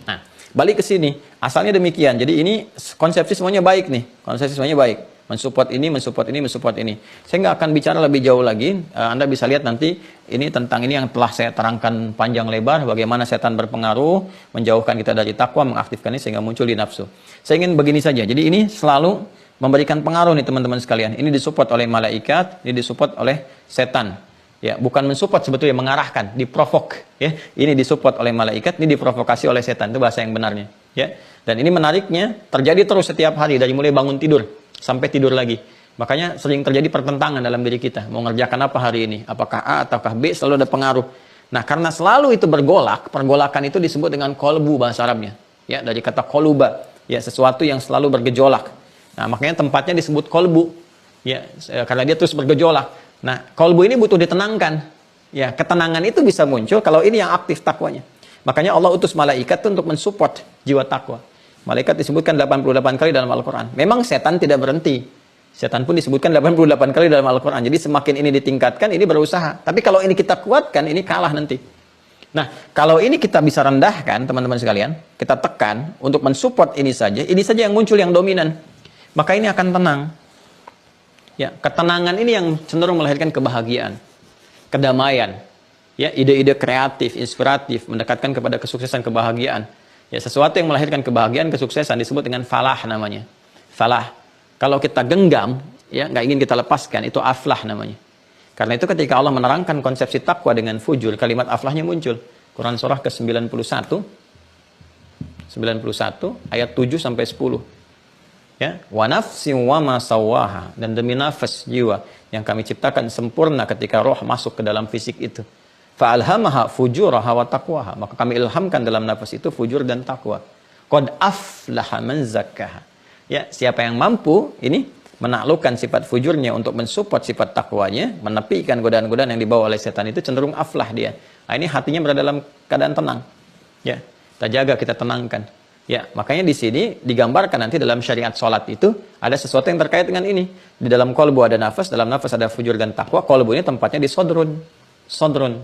Nah, balik ke sini, asalnya demikian. Jadi ini konsepsi semuanya baik nih, konsepsi semuanya baik. Mensupport ini, mensupport ini, mensupport ini. Saya nggak akan bicara lebih jauh lagi. Anda bisa lihat nanti ini tentang ini yang telah saya terangkan panjang lebar. Bagaimana setan berpengaruh, menjauhkan kita dari takwa, mengaktifkan ini sehingga muncul di nafsu. Saya ingin begini saja. Jadi ini selalu memberikan pengaruh nih teman-teman sekalian. Ini disupport oleh malaikat, ini disupport oleh setan. Ya, bukan mensupport sebetulnya, mengarahkan, diprovok. Ya, ini disupport oleh malaikat, ini diprovokasi oleh setan. Itu bahasa yang benarnya. Ya, dan ini menariknya terjadi terus setiap hari dari mulai bangun tidur sampai tidur lagi. Makanya sering terjadi pertentangan dalam diri kita. Mau ngerjakan apa hari ini? Apakah A ataukah B? Selalu ada pengaruh. Nah, karena selalu itu bergolak, pergolakan itu disebut dengan kolbu bahasa Arabnya. Ya, dari kata koluba. Ya, sesuatu yang selalu bergejolak. Nah, makanya tempatnya disebut kolbu. Ya, karena dia terus bergejolak. Nah, kolbu ini butuh ditenangkan. Ya, ketenangan itu bisa muncul kalau ini yang aktif takwanya. Makanya Allah utus malaikat untuk mensupport jiwa takwa. Malaikat disebutkan 88 kali dalam Al-Quran. Memang setan tidak berhenti. Setan pun disebutkan 88 kali dalam Al-Quran. Jadi semakin ini ditingkatkan, ini berusaha. Tapi kalau ini kita kuatkan, ini kalah nanti. Nah, kalau ini kita bisa rendahkan, teman-teman sekalian, kita tekan untuk mensupport ini saja yang muncul yang dominan. Maka ini akan tenang. Ya, ketenangan ini yang cenderung melahirkan kebahagiaan, kedamaian, ya, ide-ide kreatif, inspiratif, mendekatkan kepada kesuksesan, kebahagiaan. Ya, sesuatu yang melahirkan kebahagiaan, kesuksesan disebut dengan falah namanya. Falah. Kalau kita genggam, ya, nggak ingin kita lepaskan, itu aflah namanya. Karena itu ketika Allah menerangkan konsepsi takwa dengan fujur, kalimat aflahnya muncul. Quran surah ke-91, 91 ayat 7 sampai 10. Ya, wa nafsin wa ma sawaha, dan demi nafas jiwa yang kami ciptakan sempurna ketika roh masuk ke dalam fisik itu. Fa alhamaha fujuraha wa taqwaha, maka kami ilhamkan dalam nafas itu fujur dan takwa. Qad aflaha man zakkaha. Ya, siapa yang mampu ini menaklukkan sifat fujurnya untuk mensupport sifat takwanya, menepikan godaan-godaan yang dibawa oleh setan, itu cenderung aflah dia. Nah, ini hatinya berada dalam keadaan tenang. Ya, kita jaga, kita tenangkan. Ya, makanya di sini digambarkan nanti dalam syariat sholat itu ada sesuatu yang terkait dengan ini. Di dalam kolbu ada nafas, dalam nafas ada fujur dan takwa. Kolbu ini tempatnya di sodrun. Sodrun.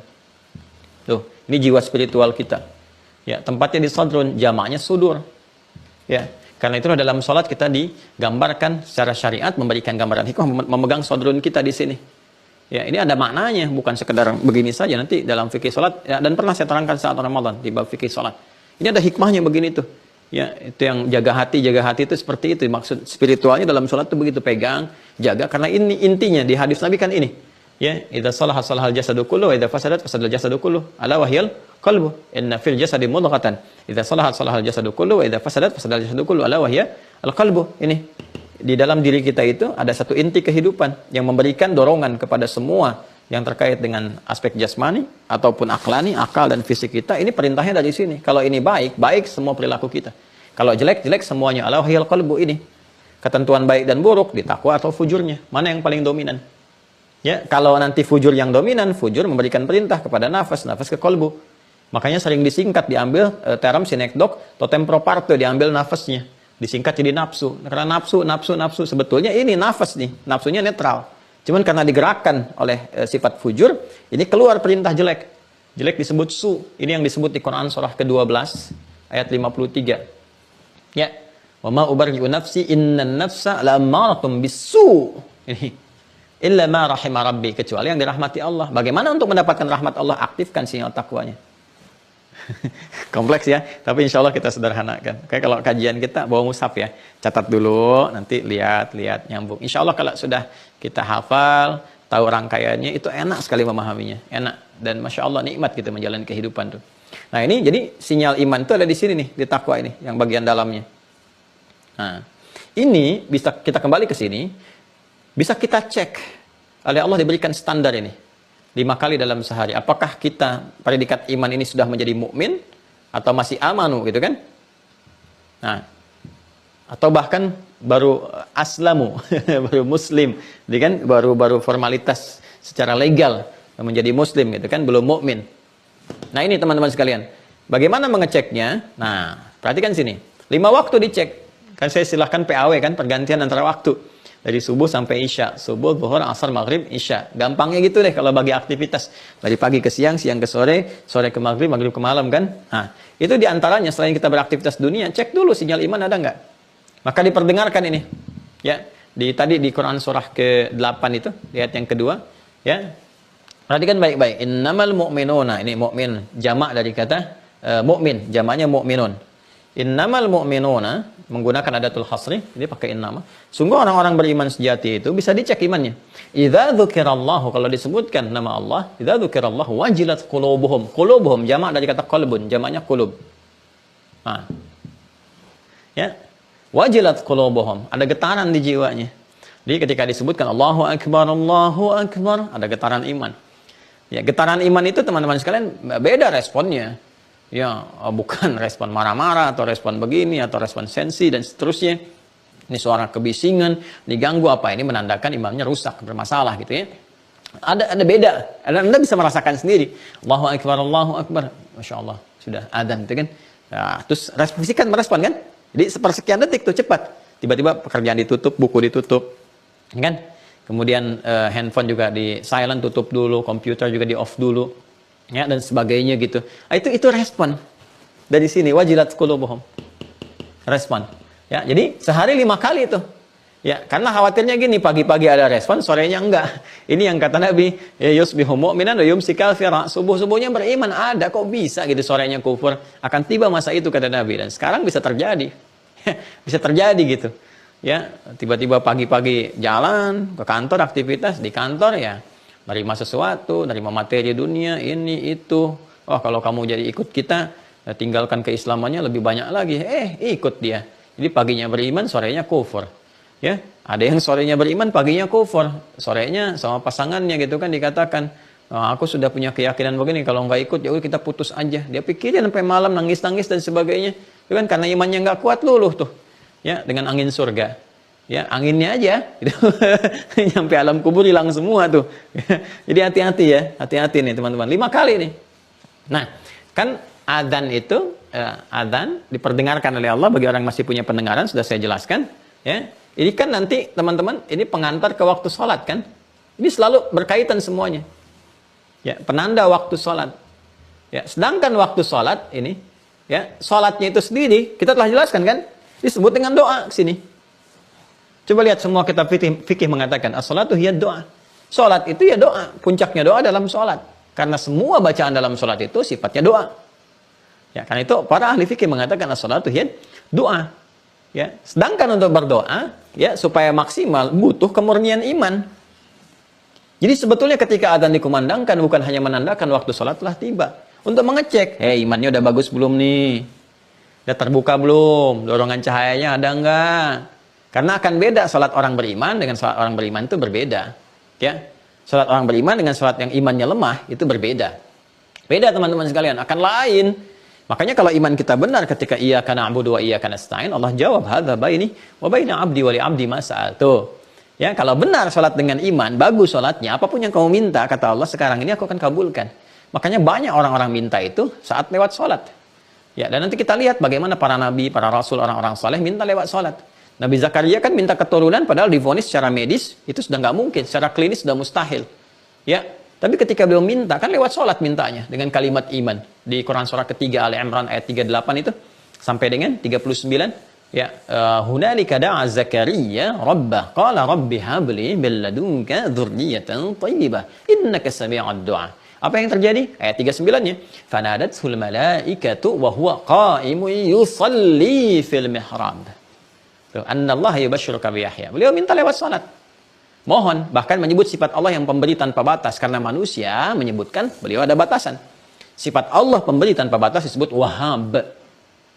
Tuh, ini jiwa spiritual kita. Ya, tempatnya di sodrun, jamaknya sudur. Ya, karena itulah dalam sholat kita digambarkan secara syariat, memberikan gambaran hikmah, memegang sodrun kita di sini. Ya, ini ada maknanya, bukan sekedar begini saja. Nanti dalam fikih sholat, ya, dan pernah saya terangkan saat Ramadan di bab fikih sholat. Ini ada hikmahnya begini tuh. Ya, itu yang jaga hati itu seperti itu. Maksud spiritualnya dalam sholat itu begitu, pegang, jaga. Karena ini intinya di hadis Nabi kan ini. Ya, idza salaha salahal jasadu kullu wa idza fasadat fasadal jasadu kullu. Ala wahyal qalbu. Inna fil jasadi mudghatan. Idza salaha salahal jasadu kullu wa idza fasadat fasadal jasadu kullu. Ala wahyal qalbu. Ini di dalam diri kita itu ada satu inti kehidupan yang memberikan dorongan kepada semua yang terkait dengan aspek jasmani ataupun aklani, akal dan fisik kita. Ini perintahnya dari sini. Kalau ini baik, baik semua perilaku kita. Kalau jelek, jelek semuanya. Ala wahyal qalbu ini. Ketentuan baik dan buruk di takwa atau fujurnya. Mana yang paling dominan? Ya, kalau nanti fujur yang dominan, fujur memberikan perintah kepada nafas, nafas ke kolbu. Makanya sering disingkat, diambil term sinekdok, totem proparto, diambil nafasnya. Disingkat jadi nafsu. Karena nafsu. Sebetulnya ini nafas nih, nafsunya netral. Cuman karena digerakkan oleh sifat fujur, ini keluar perintah jelek. Jelek disebut su. Ini yang disebut di Quran surah ke-12, ayat 53. Ya, wa ma ubarri'u nafsi innan nafsa la'ammaratun bis-su. Ini illa ma rahimah rabbi, kecuali yang dirahmati Allah. Bagaimana untuk mendapatkan rahmat Allah? Aktifkan sinyal takwanya. Kompleks ya, tapi insya Allah kita sederhanakan. Kayak kalau kajian kita bawa mushaf ya, catat dulu, nanti lihat nyambung. Insya Allah kalau sudah kita hafal, tahu rangkaiannya, itu enak sekali memahaminya, enak. Dan masya Allah nikmat kita menjalani kehidupan tuh. Nah ini jadi sinyal iman itu ada di sini nih, di takwa ini, yang bagian dalamnya. Nah ini bisa kita kembali ke sini. Bisa kita cek, oleh Allah diberikan standar ini 5 kali dalam sehari. Apakah kita predikat iman ini sudah menjadi mukmin atau masih amanu gitu kan? Nah, atau bahkan baru aslamu, baru muslim, jadi kan baru formalitas secara legal menjadi muslim gitu kan, belum mukmin. Nah ini teman-teman sekalian, bagaimana mengeceknya? Nah, perhatikan sini, 5 waktu dicek. Kan saya silahkan PAW kan, pergantian antara waktu. Dari subuh sampai isya, subuh, zuhur, asar, maghrib, isya. Gampangnya gitu deh kalau bagi aktivitas. Dari pagi ke siang, siang ke sore, sore ke maghrib, maghrib ke malam kan. Nah, itu diantaranya selain kita beraktivitas dunia, cek dulu sinyal iman ada nggak. Maka diperdengarkan ini. Ya, tadi di Quran surah ke-8 itu, ayat yang kedua. Ya, perhatikan baik-baik. Innamal mu'minuna, ini mu'min, jamak dari kata mu'min, jamaknya mu'minun. Innamal mu'minuna, menggunakan adatul hasri, ini pakai innama. Sungguh orang-orang beriman sejati itu bisa dicek imannya. Idza dzukirallahu, kalau disebutkan nama Allah, idza dzukirallahu wajilat qulubuhum. Qulubuhum jamak dari kata qalbun, jamaknya qulub. Nah. Ya. Wajilat qulubuhum, ada getaran di jiwanya. Jadi ketika disebutkan Allahu akbar, ada getaran iman. Ya, getaran iman itu teman-teman sekalian beda responnya. Ya, bukan respon marah-marah atau respon begini atau respon sensi dan seterusnya. Ini suara kebisingan, diganggu apa ini menandakan imannya rusak, bermasalah gitu ya. Ada beda. Anda bisa merasakan sendiri. Allahu akbar. Masya Allah, sudah adzan gitu kan. Nah, terus fisik kan merespon kan? Jadi sepersekian detik tuh cepat. Tiba-tiba pekerjaan ditutup, buku ditutup. kan? Kemudian handphone juga di silent, tutup dulu, komputer juga di off dulu, ya, dan sebagainya gitu. Itu respon dari sini, wajilat qulubuhum, respon. Ya, jadi sehari 5 kali itu. Ya, karena khawatirnya gini, pagi-pagi ada respon, sorenya enggak. Ini yang kata Nabi, yusbihu mu'minan wa yumsi kafira. Subuh-subuhnya beriman, ada kok bisa gitu, sorenya kufur. Akan tiba masa itu kata Nabi, dan sekarang bisa terjadi. Bisa terjadi gitu. Ya, tiba-tiba pagi-pagi jalan ke kantor, aktivitas di kantor ya, nerima sesuatu, nerima materi dunia, ini itu. Wah, kalau kamu jadi ikut kita, tinggalkan keislamannya lebih banyak lagi. Ikut dia. Jadi paginya beriman, sorenya kufur. Ya, ada yang sorenya beriman, paginya kufur, sorenya sama pasangannya gitu kan dikatakan, aku sudah punya keyakinan begini, kalau nggak ikut ya udah kita putus aja. Dia pikirin sampai malam, nangis-nangis dan sebagainya. Itu kan karena imannya nggak kuat, luluh tuh. Ya, dengan angin surga. Ya, anginnya aja gitu. Nyampe alam kubur hilang semua tuh. Jadi hati-hati ya, hati-hati nih teman-teman. 5 kali nih. Nah, kan adzan itu adzan diperdengarkan oleh Allah bagi orang yang masih punya pendengaran, sudah saya jelaskan, ya. Ini kan nanti teman-teman, ini pengantar ke waktu sholat kan? Ini selalu berkaitan semuanya. Ya, penanda waktu sholat. Ya, sedangkan waktu sholat ini, ya, sholatnya itu sendiri kita telah jelaskan kan? Disebut dengan doa sini. Coba lihat semua kitab fikih mengatakan as-sholatu hiya doa. Sholat itu ya doa, puncaknya doa dalam sholat. Karena semua bacaan dalam sholat itu sifatnya doa. Ya, karena itu para ahli fikih mengatakan as-sholatu hiya doa. Ya, sedangkan untuk berdoa, ya, supaya maksimal butuh kemurnian iman. Jadi sebetulnya ketika adzan dikumandangkan bukan hanya menandakan waktu sholat telah tiba, untuk mengecek, imannya udah bagus belum nih, udah terbuka belum, dorongan cahayanya ada enggak? Karena akan beda sholat orang beriman dengan sholat orang beriman itu berbeda. Ya, sholat orang beriman dengan sholat yang imannya lemah itu berbeda. Beda teman-teman sekalian, akan lain. Makanya kalau iman kita benar ketika iyyaka na'budu wa iyyaka nasta'in, Allah jawab hadza baini wa baina 'abdi wa li 'abdi ma sa'al. Tuh. Ya, kalau benar salat dengan iman, bagus salatnya, apapun yang kamu minta kata Allah sekarang ini aku akan kabulkan. Makanya banyak orang-orang minta itu saat lewat salat. Ya, dan nanti kita lihat bagaimana para nabi, para rasul, orang-orang saleh minta lewat salat. Nabi Zakaria kan minta keturunan padahal divonis secara medis itu sudah nggak mungkin, secara klinis sudah mustahil. Ya, tapi ketika beliau minta, kan lewat sholat mintanya dengan kalimat iman. Di Quran surah ketiga Ali Imran ayat 38 itu sampai dengan 39. Ya, hunalika da'a Zakaria rabbah qala rabbi habli min ladunka dzurriyyatan thayyibah innaka sami'ud du'a. Apa yang terjadi? Ayat 39-nya. Fanadatul malaikatu wa huwa qa'imun yusalli fil mihrab. Annallaha yubashshiruka bi Yahya. Beliau minta lewat salat. Mohon, bahkan menyebut sifat Allah yang pemberi tanpa batas. Karena manusia menyebutkan beliau ada batasan. Sifat Allah pemberi tanpa batas disebut Wahhab.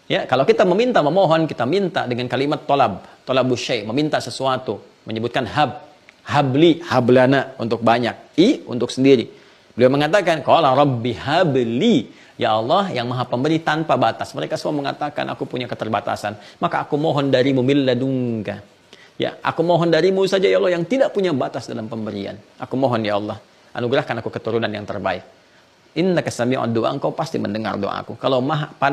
Ya, kalau kita meminta, memohon, kita minta dengan kalimat tolab. Tolabus syai', meminta sesuatu. Menyebutkan hab. Habli, hablana untuk banyak. Untuk sendiri. Beliau mengatakan, Qala rabbi habli. Ya Allah yang maha pemberi tanpa batas. Mereka semua mengatakan, aku punya keterbatasan. Maka aku mohon darimu min ladunka. Ya, aku mohon darimu saja ya Allah yang tidak punya batas dalam pemberian. Aku mohon ya Allah, anugerahkan aku keturunan yang terbaik. Innaka sami'ud du'a, engkau pasti mendengar doaku. Kalau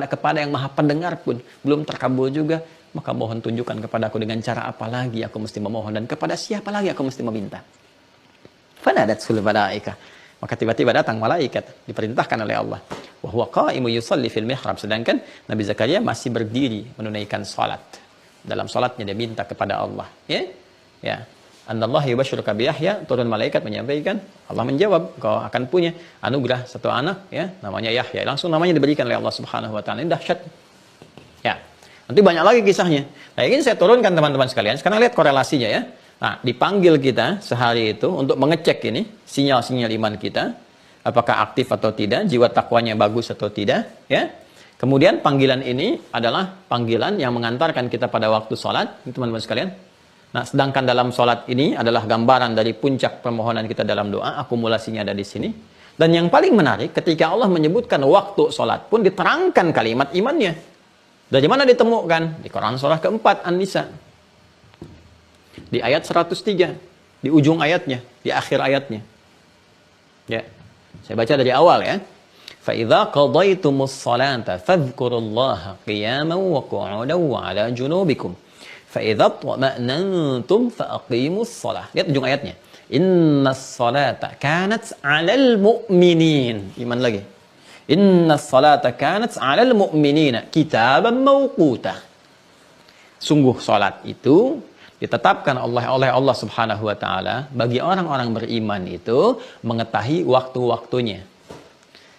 kepada yang maha pendengar pun belum terkabul juga, maka mohon tunjukkan kepada aku dengan cara apa lagi aku mesti memohon dan kepada siapa lagi aku mesti meminta. Fanadatul malaikah. Maka tiba-tiba datang malaikat diperintahkan oleh Allah. Wa huwa qa'imun yusalli fil mihrab, sedangkan Nabi Zakaria masih berdiri menunaikan salat. Dalam salatnya dia minta kepada Allah, ya. Ya. Anallahu yubashshiruka bi Yahya, turun malaikat menyampaikan, Allah menjawab, kau akan punya anugerah satu anak, ya, namanya Yahya. Langsung namanya diberikan oleh Allah Subhanahu wa taala. Ini dahsyat. Ya. Nanti banyak lagi kisahnya. Nah, ini saya turunkan teman-teman sekalian. Sekarang lihat korelasinya ya. Nah, dipanggil kita sehari itu untuk mengecek ini sinyal-sinyal iman kita, apakah aktif atau tidak, jiwa takwanya bagus atau tidak, ya. Kemudian panggilan ini adalah panggilan yang mengantarkan kita pada waktu sholat, teman-teman sekalian. Nah, sedangkan dalam sholat ini adalah gambaran dari puncak permohonan kita dalam doa, akumulasinya ada di sini. Dan yang paling menarik, ketika Allah menyebutkan waktu sholat pun diterangkan kalimat imannya. Dari mana ditemukan? Di Quran surah keempat, An-Nisa. Di ayat 103, di ujung ayatnya, di akhir ayatnya. Ya, saya baca dari awal ya. فَإِذَا قَضَيْتُمُ الصَّلَاةَ فَاذْكُرُوا اللَّهَ قِيَامًا وَقُعُودًا وَعَلَى جُنُوبِكُمْ Fa idza tma'nantum faqimus shalah. Lihat ujung ayatnya. Innas salata kanat 'alal mu'minin. Iman lagi. Innas salata kanat 'alal mu'minina kitaban mawquta. Sungguh salat itu ditetapkan oleh Allah Subhanahu wa taala bagi orang-orang beriman itu mengetahui waktu-waktunya.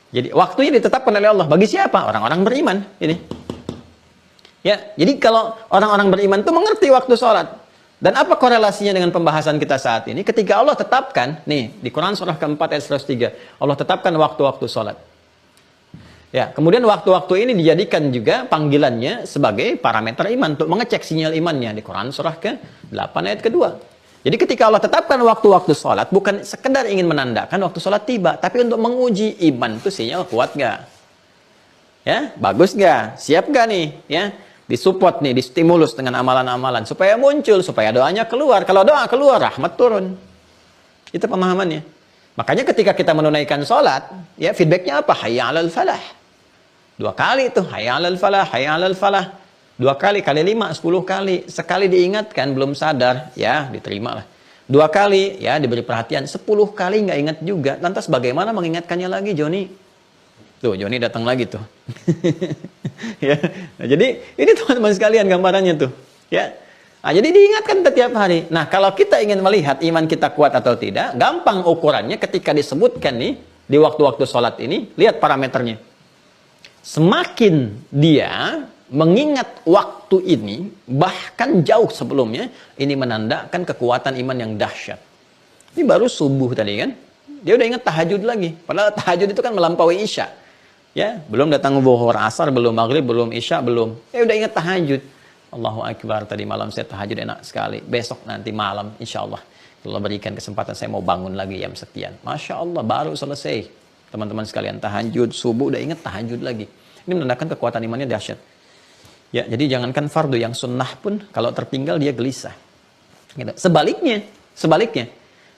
Jadi waktunya ditetapkan oleh Allah bagi siapa? Orang-orang beriman. Ini. Ya, jadi kalau orang-orang beriman itu mengerti waktu sholat. Dan apa korelasinya dengan pembahasan kita saat ini? Ketika Allah tetapkan, nih di Quran surah keempat ayat 103, Allah tetapkan waktu-waktu sholat. Ya, kemudian waktu-waktu ini dijadikan juga panggilannya sebagai parameter iman untuk mengecek sinyal imannya di Quran surah ke-8 ayat kedua. Jadi ketika Allah tetapkan waktu-waktu sholat, bukan sekedar ingin menandakan waktu sholat tiba, tapi untuk menguji iman itu sinyal kuat gak? Ya, bagus gak? Siap gak nih? Ya, disupport nih, distimulus dengan amalan-amalan supaya muncul, supaya doanya keluar. Kalau doa keluar, rahmat turun. Itu pemahamannya. Makanya ketika kita menunaikan sholat, ya feedbacknya apa? Hayya 'alal falah. 2 kali itu, hayya 'alal falah, hayya 'alal falah. 2 kali, kali 5, 10 kali. Sekali diingatkan, belum sadar, ya diterima lah. 2 kali, ya diberi perhatian. 10 kali nggak ingat juga. Lantas bagaimana mengingatkannya lagi, Joni? Tuh, Joni datang lagi tuh. Ya. Nah, jadi, ini teman-teman sekalian gambarannya tuh. Ya. Nah, jadi diingatkan setiap hari. Nah, kalau kita ingin melihat iman kita kuat atau tidak, gampang ukurannya ketika disebutkan nih, di waktu-waktu sholat ini, lihat parameternya. Semakin dia mengingat waktu ini, bahkan jauh sebelumnya, ini menandakan kekuatan iman yang dahsyat. Ini baru subuh tadi kan, dia udah ingat tahajud lagi. Padahal tahajud itu kan melampaui isya. Ya, belum datang zuhur, asar, belum maghrib, belum isya, belum. Udah ingat tahajud. Allahu Akbar, tadi malam saya tahajud enak sekali. Besok nanti malam, insya Allah, Allah berikan kesempatan saya mau bangun lagi jam sekian. Masya Allah, baru selesai. Teman-teman sekalian, tahajud, subuh, udah ingat tahajud lagi. Ini menandakan kekuatan imannya dahsyat. Ya, jadi jangankan fardu, yang sunnah pun kalau tertinggal dia gelisah. Gitu. Sebaliknya.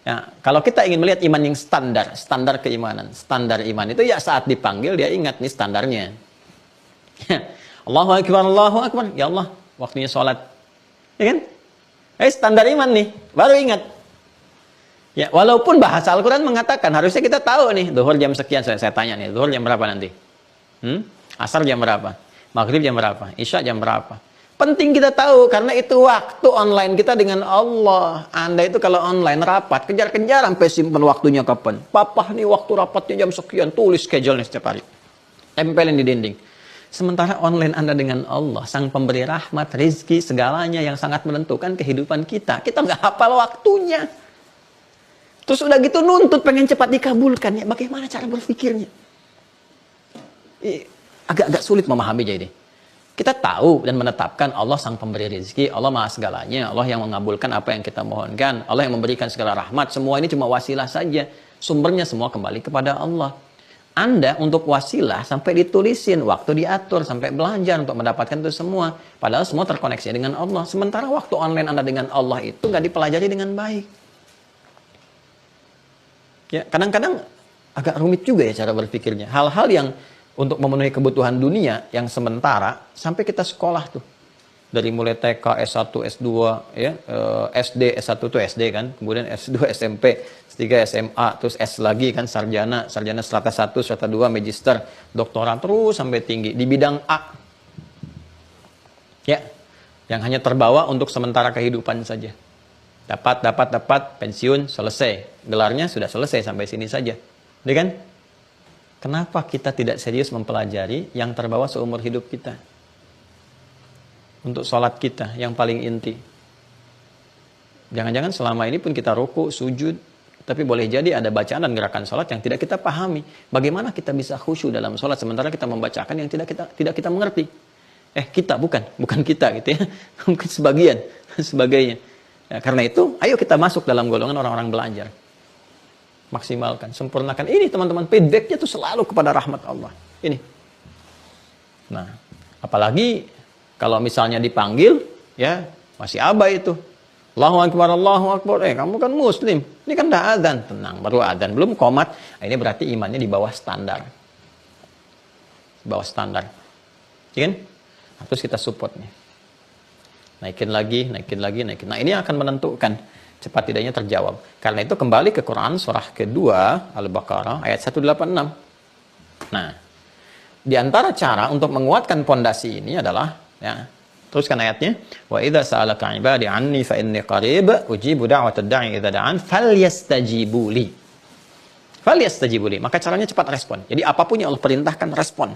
Ya, kalau kita ingin melihat iman yang standar keimanan, standar iman itu ya saat dipanggil dia ingat nih standarnya. Ya, Allahu Akbar, ya Allah, waktunya sholat. Ya kan? Standar iman nih, baru ingat. Ya, walaupun bahasa Al-Quran mengatakan harusnya kita tahu nih, zuhur jam sekian, saya tanya nih, zuhur jam berapa nanti? Asar jam berapa? Maghrib jam berapa? Isya jam berapa? Penting kita tahu, karena itu waktu online kita dengan Allah. Anda itu kalau online rapat, kejar-kejar sampai simpen waktunya kapan. Papa nih waktu rapatnya jam sekian, tulis schedule-nya setiap hari. Tempelin di dinding. Sementara online Anda dengan Allah, sang pemberi rahmat, rizki, segalanya yang sangat menentukan kehidupan kita. Kita nggak hafal waktunya. Terus udah gitu nuntut pengen cepat dikabulkan. Ya, bagaimana cara berpikirnya? Agak-agak sulit memahami jadi. Kita tahu dan menetapkan Allah sang pemberi rezeki, Allah maha segalanya, Allah yang mengabulkan apa yang kita mohonkan, Allah yang memberikan segala rahmat. Semua ini cuma wasilah saja. Sumbernya semua kembali kepada Allah. Anda untuk wasilah sampai ditulisin, waktu diatur, sampai belajar untuk mendapatkan itu semua. Padahal semua terkoneksi dengan Allah. Sementara waktu online Anda dengan Allah itu nggak dipelajari dengan baik. Ya, kadang-kadang agak rumit juga ya cara berpikirnya. Hal-hal yang untuk memenuhi kebutuhan dunia yang sementara sampai kita sekolah tuh. Dari mulai TK, S1, S2, ya, SD, S1 itu SD kan, kemudian S2 SMP, S3 SMA, terus S lagi kan sarjana strata 1, strata 2, magister, doktorat terus sampai tinggi di bidang A. Ya, yang hanya terbawa untuk sementara kehidupan saja. Dapat, pensiun, selesai. Gelarnya sudah selesai sampai sini saja. Ya kan? Kenapa kita tidak serius mempelajari yang terbawa seumur hidup kita? Untuk sholat kita yang paling inti. Jangan-jangan selama ini pun kita ruku, sujud, tapi boleh jadi ada bacaan dan gerakan sholat yang tidak kita pahami. Bagaimana kita bisa khusyuk dalam sholat sementara kita membacakan yang tidak kita mengerti? Kita bukan kita gitu ya. Mungkin sebagainya. Ya, karena itu, ayo kita masuk dalam golongan orang-orang belajar. Maksimalkan, sempurnakan. Ini teman-teman, feedbacknya itu selalu kepada rahmat Allah. Ini. Nah, apalagi kalau misalnya dipanggil, ya masih abai itu. Allahu Akbar. Kamu kan muslim. Ini kan dah adzan. Tenang, baru adzan. Belum qomat. Nah, ini berarti imannya di bawah standar. Di bawah standar. Ya kan? Terus kita support nih. Naikin lagi, naikin lagi, naikin. Nah, ini akan menentukan cepat tidaknya terjawab. Karena itu kembali ke Quran surah kedua Al-Baqarah ayat 186. Nah, di antara cara untuk menguatkan pondasi ini adalah, ya, teruskan ayatnya, wa idza sa'alaka 'ibadi 'anni fa inni qarib ujibu da'watad da'i idza da'an falyastajibu li. Falyastajibu li. Maka caranya cepat respon. Jadi apapun yang Allah perintahkan, respon.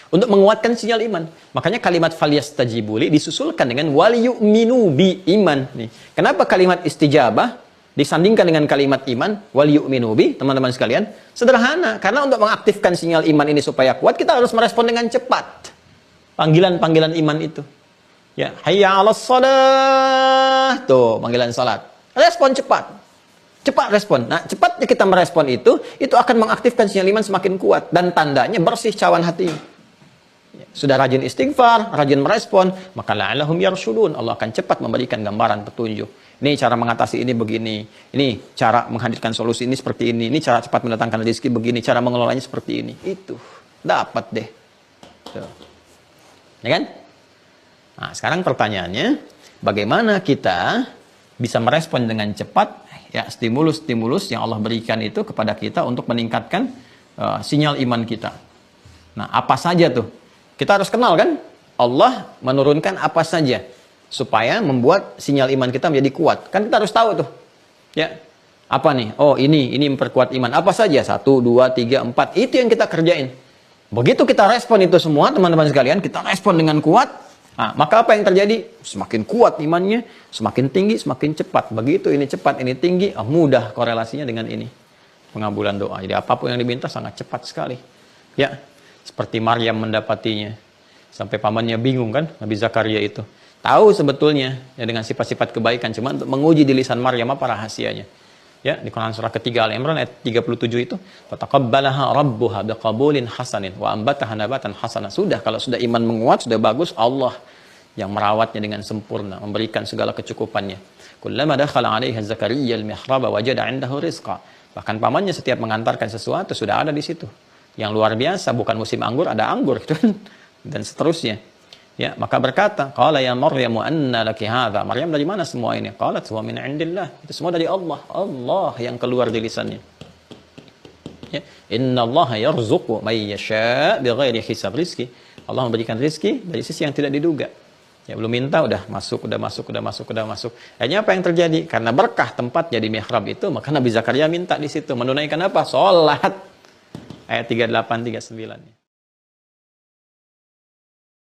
Untuk menguatkan sinyal iman. Makanya kalimat falyastajibu li disusulkan dengan wal yu'minu bi, iman. Nih. Kenapa kalimat istijabah disandingkan dengan kalimat iman wal yu'minu bi, teman-teman sekalian? Sederhana, karena untuk mengaktifkan sinyal iman ini supaya kuat, kita harus merespon dengan cepat. Panggilan-panggilan iman itu. Ya, hayya 'alas shalah. Tuh, panggilan salat. Respon cepat. Cepat respon. Nah, cepatnya kita merespon itu akan mengaktifkan sinyal iman semakin kuat. Dan tandanya bersih cawan hati. Sudah rajin istighfar, rajin merespon, maka la'allahum yarshudun. Allah akan cepat memberikan gambaran petunjuk. Ini cara mengatasi ini begini. Ini cara menghadirkan solusi ini seperti ini. Ini cara cepat mendatangkan rezeki begini. Cara mengelolanya seperti ini. Itu. Dapat deh. Tuh. Ya kan? Nah, sekarang pertanyaannya, bagaimana kita bisa merespon dengan cepat, ya, stimulus-stimulus yang Allah berikan itu kepada kita untuk meningkatkan sinyal iman kita. Nah, apa saja tuh? Kita harus kenal kan, Allah menurunkan apa saja supaya membuat sinyal iman kita menjadi kuat. Kan kita harus tahu tuh. Ya. Apa nih? Oh, ini memperkuat iman. Apa saja? 1, 2, 3, 4. Itu yang kita kerjain. Begitu kita respon itu semua, teman-teman sekalian, kita respon dengan kuat. Nah, maka apa yang terjadi? Semakin kuat imannya, semakin tinggi, semakin cepat. Begitu ini cepat, ini tinggi, mudah korelasinya dengan ini. Pengabulan doa. Jadi apapun yang diminta sangat cepat sekali. Ya. Seperti Maryam mendapatinya. Sampai pamannya bingung kan, Nabi Zakaria itu. Tahu sebetulnya ya, dengan sifat-sifat kebaikan. Cuma untuk menguji di lisan Maryam apa rahasianya. Ya, di Quran surah ketiga Al-Imran ayat 37 itu. Fataqabbalaha rabbuha biqabulin hasanin wa ambataha nabatan hasana. Sudah, kalau sudah iman menguat, sudah bagus, Allah yang merawatnya dengan sempurna. Memberikan segala kecukupannya. Kullama dakhala alaiha Zakaria al-mihraba wajada 'indahu rizqa. Bahkan pamannya setiap mengantarkan sesuatu sudah ada di situ. Yang luar biasa, bukan musim anggur, ada anggur gitu kan. Dan seterusnya. Ya, maka berkata, qala ya Maryam anna laki hadza. Maryam, dari mana semua ini? Qalat huwa min indillah. Itu semua dari Allah. Allah yang keluar di lisannya. Ya, innallaha yarzuqu may yasha' bighairi hisab. Rizki. Allah memberikan rizki dari sisi yang tidak diduga. Ya, belum minta udah masuk. Akhirnya apa yang terjadi? Karena berkah tempatnya di mihrab itu, maka Nabi Zakaria minta di situ menunaikan apa? Salat. Ayat 38 39.